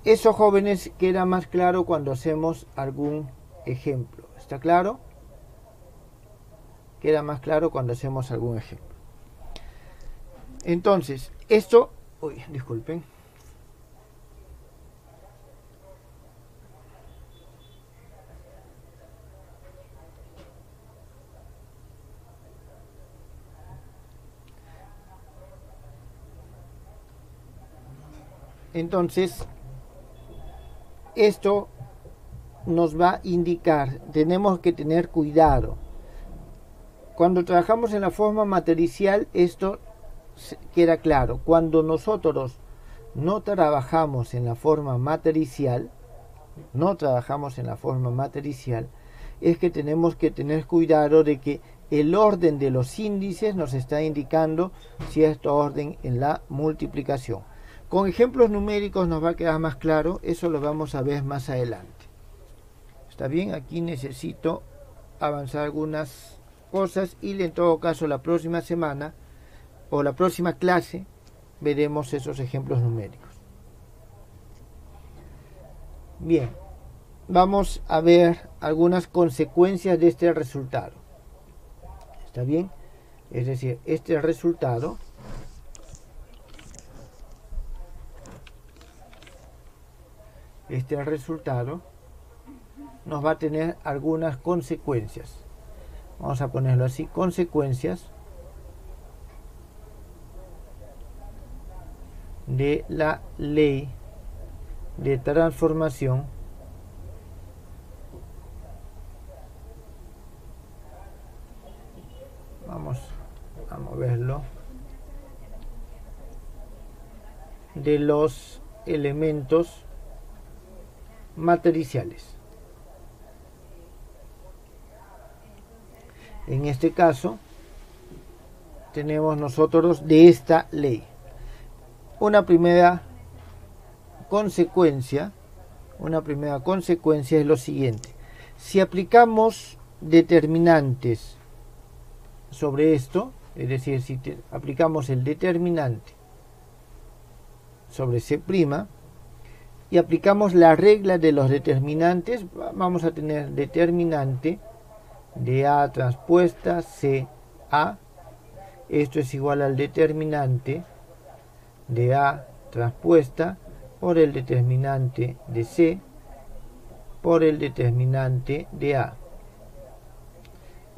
Eso, jóvenes, queda más claro cuando hacemos algún ejemplo. ¿Está claro? Queda más claro cuando hacemos algún ejemplo. Entonces, esto... Uy, disculpen. Entonces, esto nos va a indicar, tenemos que tener cuidado. Cuando trabajamos en la forma matricial, esto queda claro. Cuando nosotros no trabajamos en la forma matricial, es que tenemos que tener cuidado de que el orden de los índices nos está indicando cierto orden en la multiplicación. Con ejemplos numéricos nos va a quedar más claro, eso lo vamos a ver más adelante. ¿Está bien? Aquí necesito avanzar algunas cosas y en todo caso la próxima semana o la próxima clase veremos esos ejemplos numéricos. Bien, vamos a ver algunas consecuencias de este resultado. ¿Está bien? Es decir, este resultado nos va a tener algunas consecuencias. Vamos a ponerlo así, consecuencias de la ley de transformación vamos a moverlo de los elementos matriciales. En este caso tenemos nosotros de esta ley una primera consecuencia es lo siguiente: si aplicamos determinantes sobre esto, es decir, si aplicamos el determinante sobre C' y aplicamos la regla de los determinantes, vamos a tener determinante de A transpuesta CA. Esto es igual al determinante de A transpuesta por el determinante de C por el determinante de A.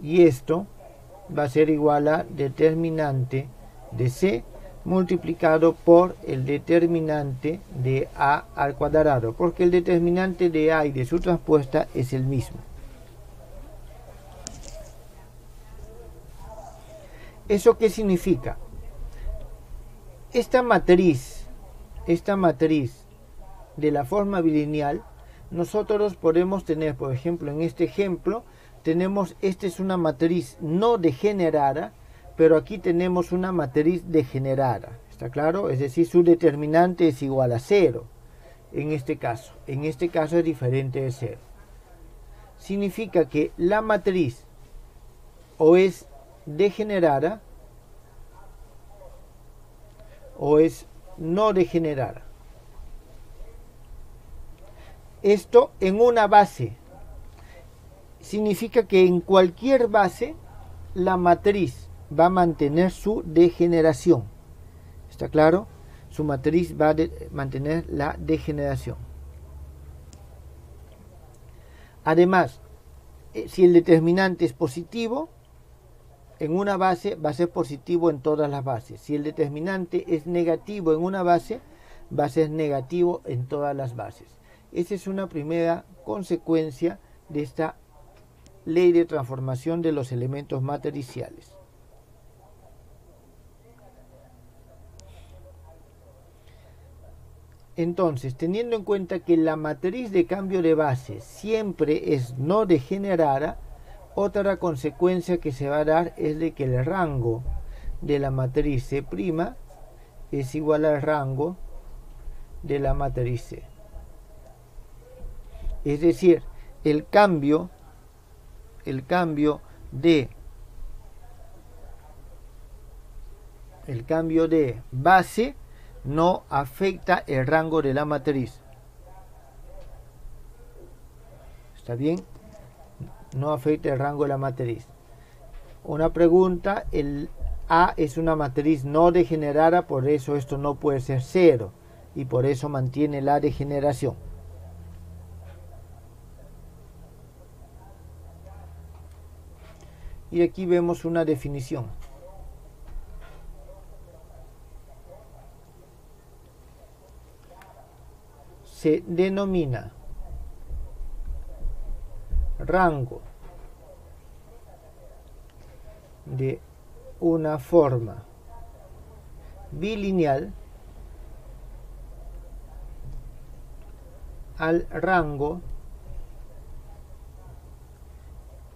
Y esto va a ser igual a determinante de C multiplicado por el determinante de A al cuadrado, porque el determinante de A y de su transpuesta es el mismo. ¿Eso qué significa? Esta matriz de la forma bilineal, nosotros podemos tener, por ejemplo, en este ejemplo, esta es una matriz no degenerada, pero aquí tenemos una matriz degenerada. ¿Está claro? Es decir, su determinante es igual a 0. En este caso es diferente de 0. Significa que la matriz o es degenerada o es no degenerada. Esto en una base significa que en cualquier base la matriz va a mantener su degeneración. ¿Está claro? Su matriz va a mantener la degeneración. Además, si el determinante es positivo, en una base va a ser positivo en todas las bases. Si el determinante es negativo en una base, va a ser negativo en todas las bases. Esa es una primera consecuencia de esta ley de transformación de los elementos matriciales. Entonces, teniendo en cuenta que la matriz de cambio de base siempre es no degenerada, otra consecuencia que se va a dar es de que el rango de la matriz C' es igual al rango de la matriz C. Es decir, el cambio de base no afecta el rango de la matriz. ¿Está bien? No afecta el rango de la matriz. Una pregunta: el A es una matriz no degenerada, por eso esto no puede ser 0 y por eso mantiene la degeneración. Y aquí vemos una definición. Se denomina rango de una forma bilineal al rango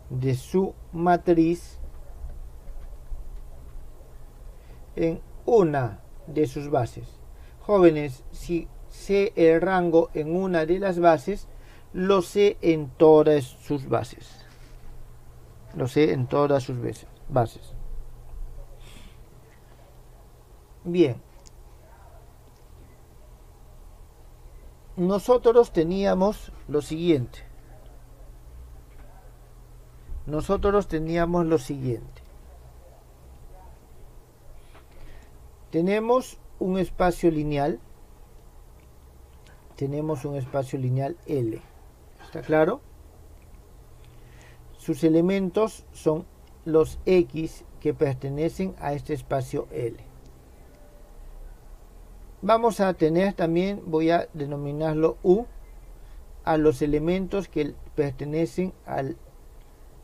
de su matriz en una de sus bases. Jóvenes, si sé el rango en una de las bases, lo sé en todas sus bases. Lo sé en todas sus bases. Bien, nosotros teníamos lo siguiente. Tenemos un espacio lineal. L. ¿Está claro? Sus elementos son los X que pertenecen a este espacio L. Vamos a tener también, voy a denominarlo U, a los elementos que pertenecen al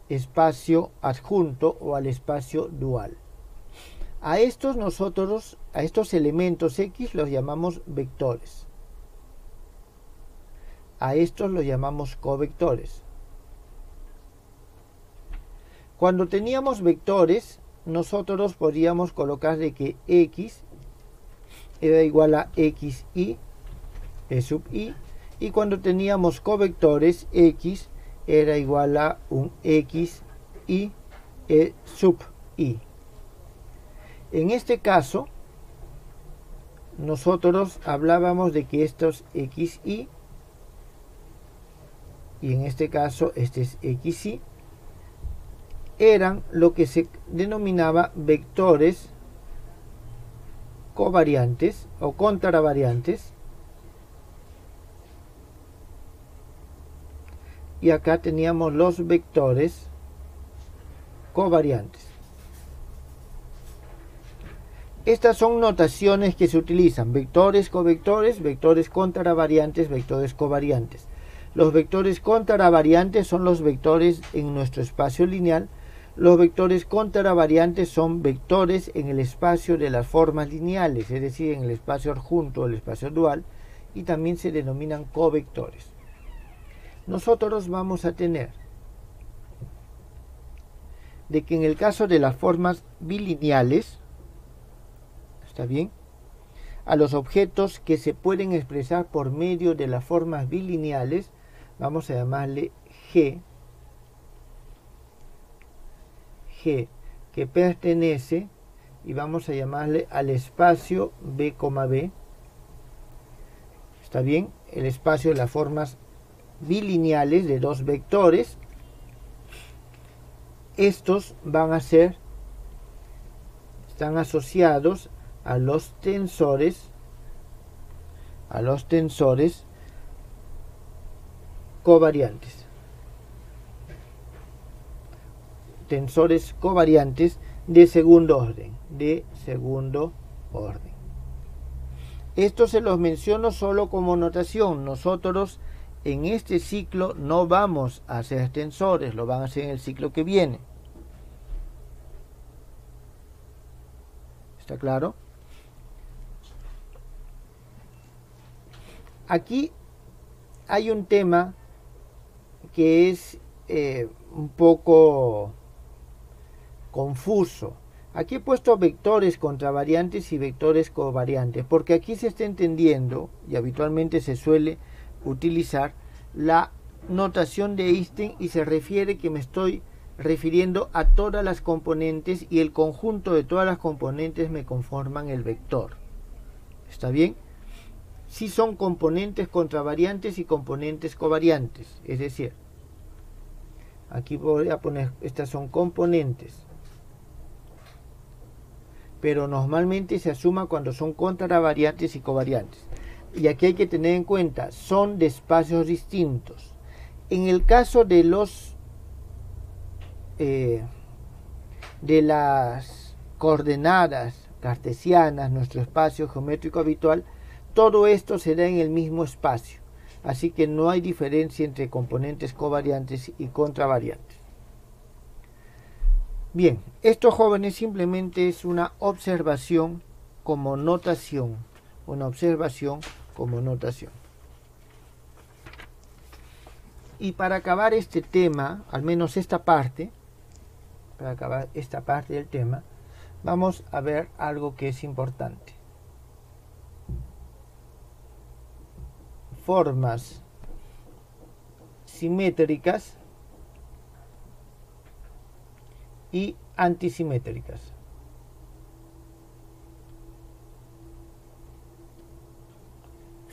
espacio adjunto o al espacio dual. A estos elementos X los llamamos vectores. A estos los llamamos covectores. Cuando teníamos vectores, nosotros podíamos colocar de que X era igual a XY, E sub I, y cuando teníamos covectores, X era igual a un XY, E sub I. En este caso, nosotros hablábamos de que estos XY, y en este caso este es XY, eran lo que se denominaba vectores covariantes o contravariantes, y acá teníamos los vectores covariantes. Estas son notaciones que se utilizan: vectores, covectores, vectores contravariantes, vectores covariantes. Los vectores contravariantes son los vectores en nuestro espacio lineal. Los vectores contravariantes son vectores en el espacio de las formas lineales, es decir, en el espacio adjunto o el espacio dual, y también se denominan covectores. Nosotros vamos a tener de que en el caso de las formas bilineales, ¿está bien?, a los objetos que se pueden expresar por medio de las formas bilineales, vamos a llamarle G, que pertenece, y vamos a llamarle al espacio B, B. ¿Está bien? El espacio de las formas bilineales de dos vectores. Estos van a ser, están asociados a los tensores covariantes. Tensores covariantes de segundo orden. Esto se los menciono solo como notación. Nosotros en este ciclo no vamos a hacer tensores, lo van a hacer en el ciclo que viene. ¿Está claro? Aquí hay un tema que es un poco confuso. Aquí he puesto vectores contravariantes y vectores covariantes, porque aquí se está entendiendo, y habitualmente se suele utilizar, la notación de Einstein, y se refiere que me estoy refiriendo a todas las componentes, y el conjunto de todas las componentes me conforman el vector. ¿Está bien? Sí son componentes contravariantes y componentes covariantes, es decir, aquí voy a poner, estas son componentes, pero normalmente se asuma cuando son contravariantes y covariantes. Y aquí hay que tener en cuenta, son de espacios distintos. En el caso de los de las coordenadas cartesianas, nuestro espacio geométrico habitual, todo esto se da en el mismo espacio. Así que no hay diferencia entre componentes covariantes y contravariantes. Bien, esto, jóvenes, simplemente es una observación como notación. Y para acabar este tema, al menos esta parte, del tema, vamos a ver algo que es importante. Formas simétricas y antisimétricas.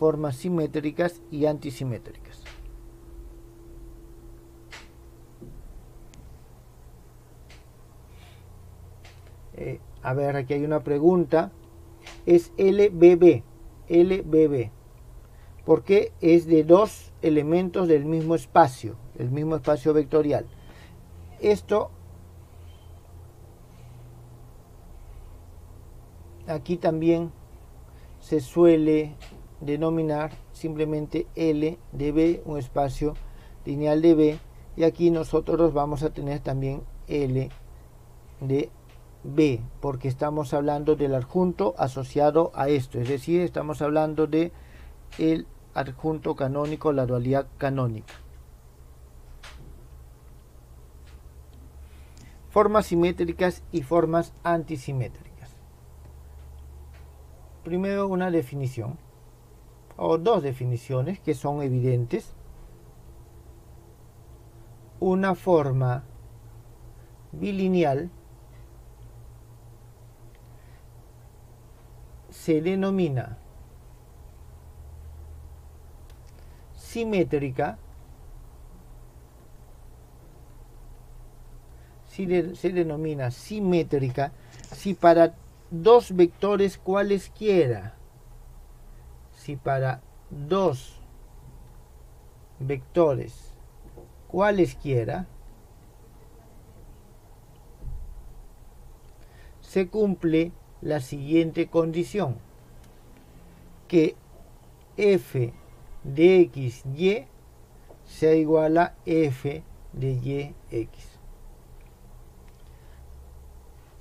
formas simétricas y antisimétricas. A ver, aquí hay una pregunta. Es LBB. LBB. Porque es de dos elementos del mismo espacio, el mismo espacio vectorial. Esto aquí también se suele denominar simplemente L de B, un espacio lineal de B, y aquí nosotros vamos a tener también L de B, porque estamos hablando del adjunto asociado a esto, es decir, estamos hablando de el adjunto canónico, la dualidad canónica. Formas simétricas y formas antisimétricas. Primero una definición, o dos definiciones que son evidentes. Una forma bilineal se denomina simétrica se denomina simétrica si para dos vectores cualesquiera, si para dos vectores cualesquiera se cumple la siguiente condición: que f de x, y sea igual a f de y, x.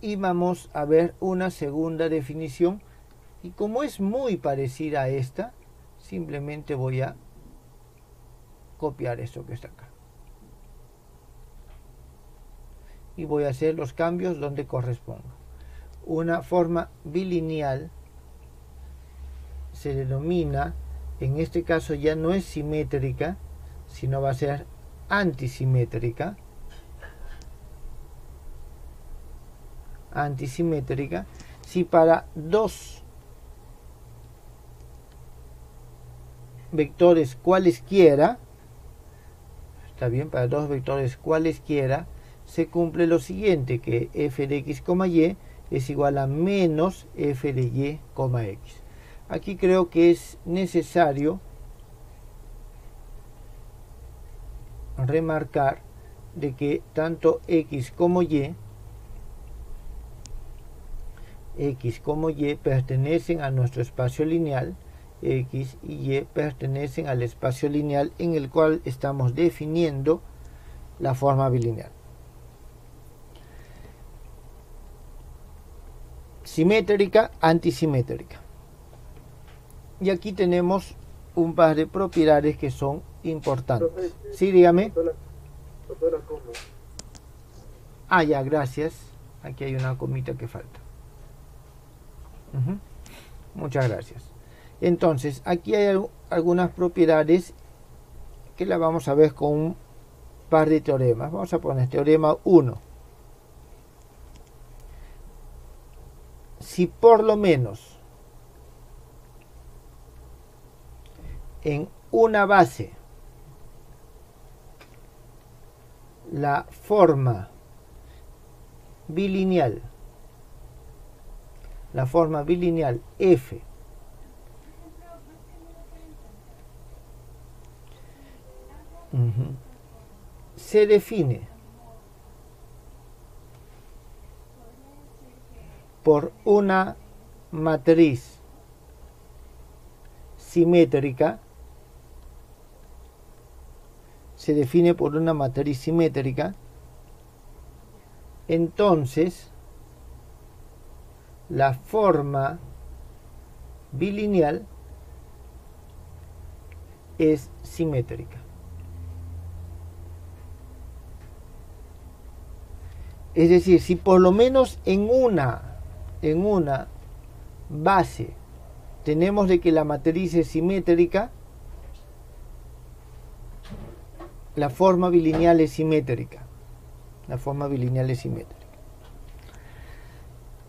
Y vamos a ver una segunda definición, y como es muy parecida a esta, simplemente voy a copiar esto que está acá y voy a hacer los cambios donde corresponda. Una forma bilineal se denomina, en este caso ya no es simétrica, sino va a ser antisimétrica. Antisimétrica si para dos vectores cualesquiera, está bien, para dos vectores cualesquiera se cumple lo siguiente: que f de x, y es igual a menos f de y, x. Aquí creo que es necesario remarcar de que tanto x como y pertenecen a nuestro espacio lineal, x y y pertenecen al espacio lineal en el cual estamos definiendo la forma bilineal. Simétrica, antisimétrica. Y aquí tenemos un par de propiedades que son importantes. Sí, dígame. ¿Cómo? Ah, ya, gracias. Aquí hay una comita que falta. Muchas gracias. Entonces, aquí hay algunas propiedades que las vamos a ver con un par de teoremas. Vamos a poner teorema 1. Si por lo menos en una base la forma bilineal f se define por una matriz simétrica, entonces la forma bilineal es simétrica. Es decir, si por lo menos en una base tenemos de que la matriz es simétrica, la forma bilineal es simétrica.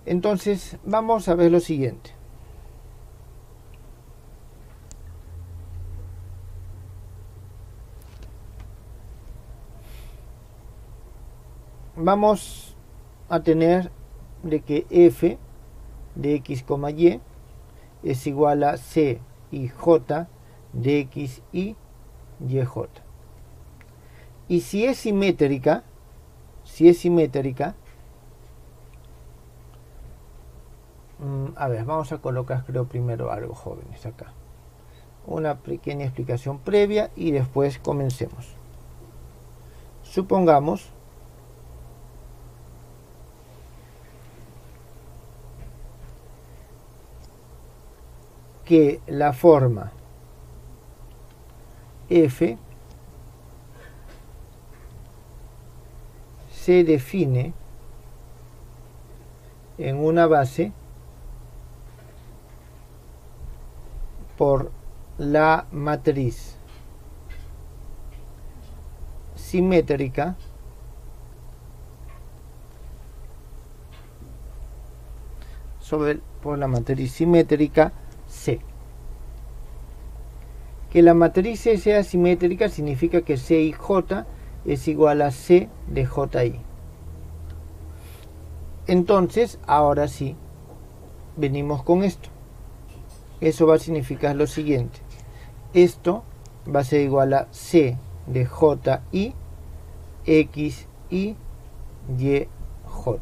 Entonces, vamos a ver lo siguiente. vamos a tener de que f de x, y es igual a c y j de x y yj. Y si es simétrica, a ver, vamos a colocar, creo, primero algo, jóvenes, acá. Una pequeña explicación previa y después comencemos. Supongamos que la forma f se define en una base por la matriz simétrica por la matriz simétrica C. Que la matriz C sea simétrica significa que C y J es igual a C de JI. Entonces, ahora sí, venimos con esto. Eso va a significar lo siguiente. Esto va a ser igual a C de JI, X, Y, J.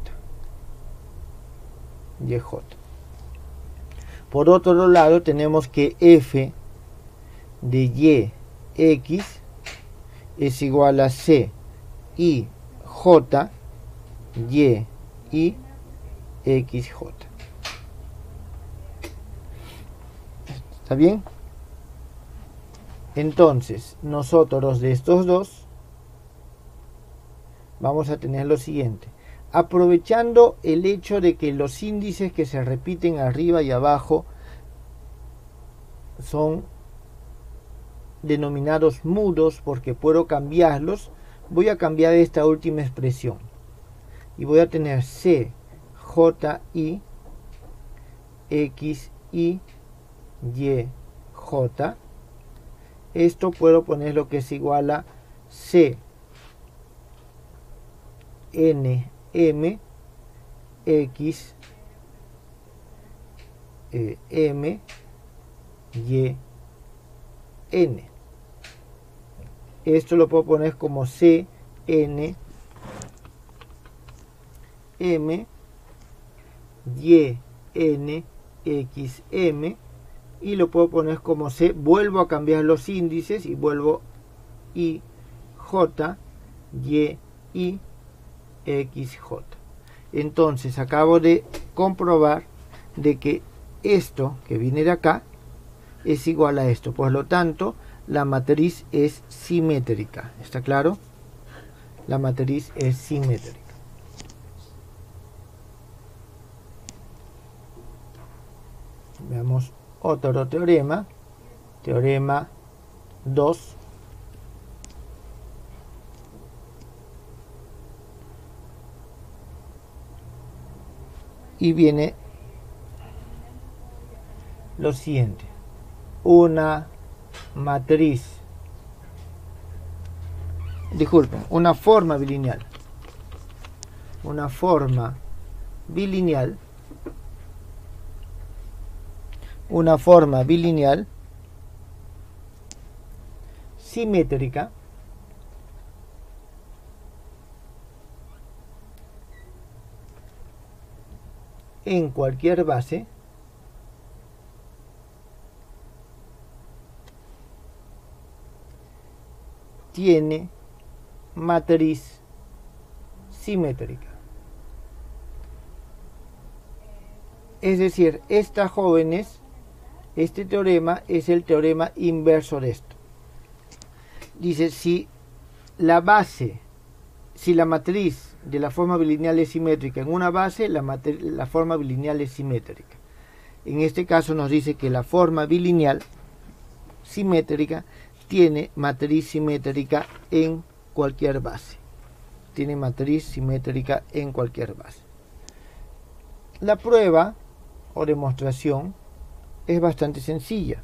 Por otro lado, tenemos que F de Y, X es igual a C, Y, J, Y, XJ. ¿Está bien? Entonces, nosotros de estos dos vamos a tener lo siguiente. Aprovechando el hecho de que los índices que se repiten arriba y abajo son denominados mudos porque puedo cambiarlos, voy a cambiar esta última expresión y voy a tener C, J, I, X, Y, J. Esto puedo poner lo que es igual a C, N, M, X, M, Y, N. Esto lo puedo poner como C, N, M, Y, N, X, M. Y lo puedo poner como C. Vuelvo a cambiar los índices y vuelvo I, J, Y, I, X, J. Entonces acabo de comprobar de que esto que viene de acá es igual a esto. Por lo tanto, la matriz es simétrica. ¿Está claro? La matriz es simétrica. Veamos otro teorema. Teorema 2. Y viene lo siguiente. Una matriz, una forma bilineal. Una forma bilineal. Una forma bilineal simétrica en cualquier base tiene matriz simétrica. Es decir, estas jóvenes, este teorema es el teorema inverso de esto. Dice, si la matriz de la forma bilineal es simétrica en una base, la forma bilineal es simétrica. En este caso nos dice que la forma bilineal simétrica tiene matriz simétrica en cualquier base. Tiene matriz simétrica en cualquier base. La prueba o demostración es bastante sencilla.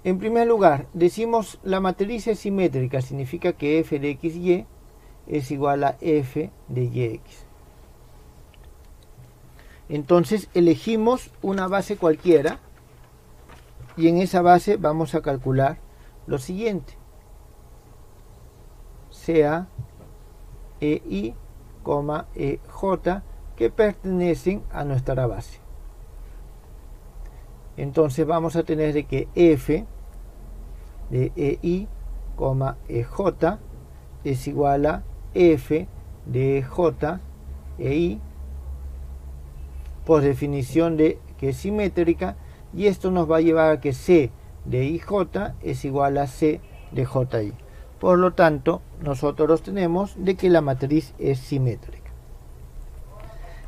En primer lugar, decimos la matriz es simétrica, significa que f de x, y es igual a f de yx. Entonces elegimos una base cualquiera y en esa base vamos a calcular lo siguiente: sea EI, EJ, que pertenecen a nuestra base. Entonces vamos a tener de que f de EI, EJ es igual a f de EJ, EI, por definición de que es simétrica, y esto nos va a llevar a que C de IJ es igual a C de JI. Por lo tanto, nosotros tenemos de que la matriz es simétrica.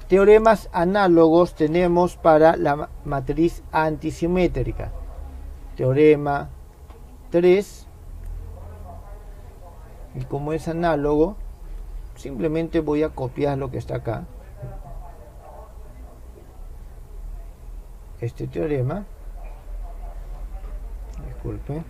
Teoremas análogos tenemos para la matriz antisimétrica. Teorema 3, y como es análogo, simplemente voy a copiar lo que está acá. Este teorema, disculpe,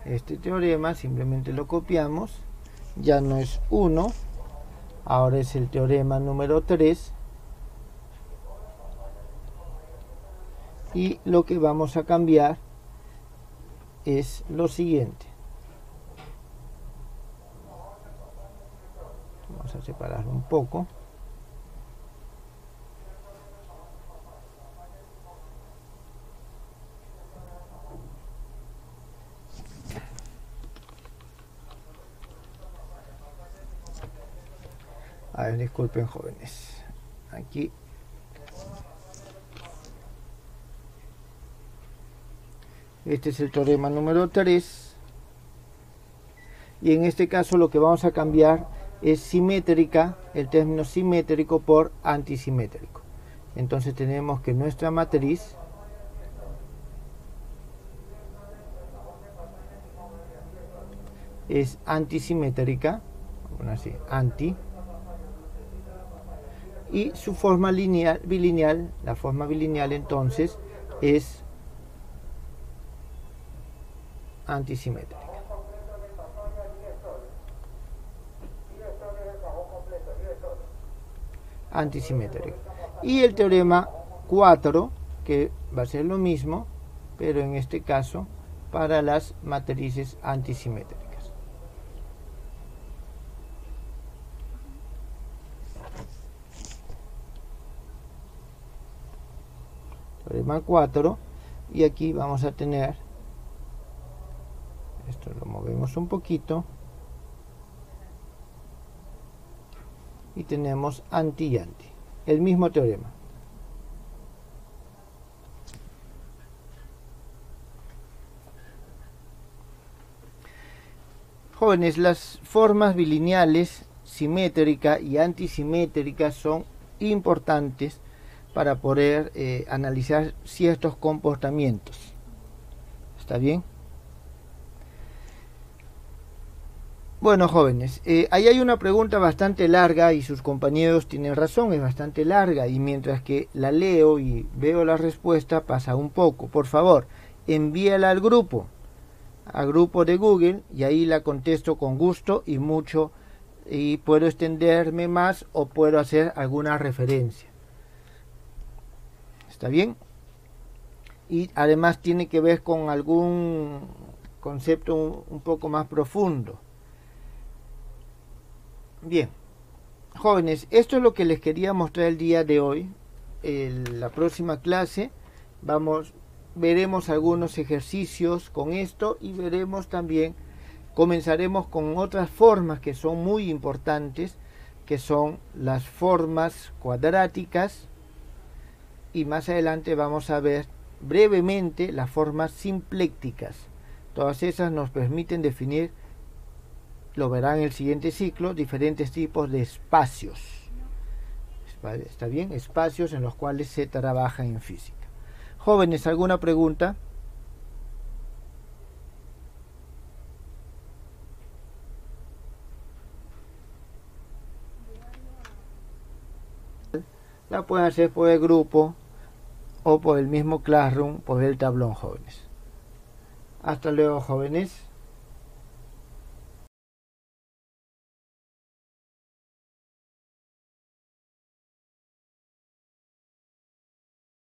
este teorema simplemente lo copiamos, ya no es 1, ahora es el teorema número 3, y lo que vamos a cambiar es lo siguiente. Vamos a separarlo un poco. A ver, disculpen, jóvenes. Aquí. Este es el teorema número 3. Y en este caso lo que vamos a cambiar es simétrica, el término simétrico por antisimétrico. Entonces tenemos que nuestra matriz es antisimétrica, bueno, así, anti, y su forma lineal, bilineal, la forma bilineal entonces es antisimétrica. Antisimétrica. Y el teorema 4, que va a ser lo mismo, pero en este caso para las matrices antisimétricas. Teorema 4, y aquí vamos a tener, esto lo movemos un poquito, y tenemos anti y anti, el mismo teorema. Jóvenes, las formas bilineales, simétrica y antisimétrica, son importantes para poder analizar ciertos comportamientos. ¿Está bien? Bueno, jóvenes, ahí hay una pregunta bastante larga y sus compañeros tienen razón, es bastante larga, y mientras que la leo y veo la respuesta pasa un poco. Por favor, envíala al grupo de Google, y ahí la contesto con gusto y mucho, y puedo extenderme más o puedo hacer alguna referencia. ¿Está bien? Y además tiene que ver con algún concepto un poco más profundo. Bien, jóvenes, esto es lo que les quería mostrar el día de hoy. En la próxima clase veremos algunos ejercicios con esto, y veremos también, comenzaremos con otras formas que son muy importantes, que son las formas cuadráticas, y más adelante vamos a ver brevemente las formas simplécticas. Todas esas nos permiten definir, lo verán en el siguiente ciclo, diferentes tipos de espacios. ¿Está bien? Espacios en los cuales se trabaja en física. Jóvenes, ¿alguna pregunta? La pueden hacer por el grupo o por el mismo Classroom, por el tablón, jóvenes. Hasta luego, jóvenes.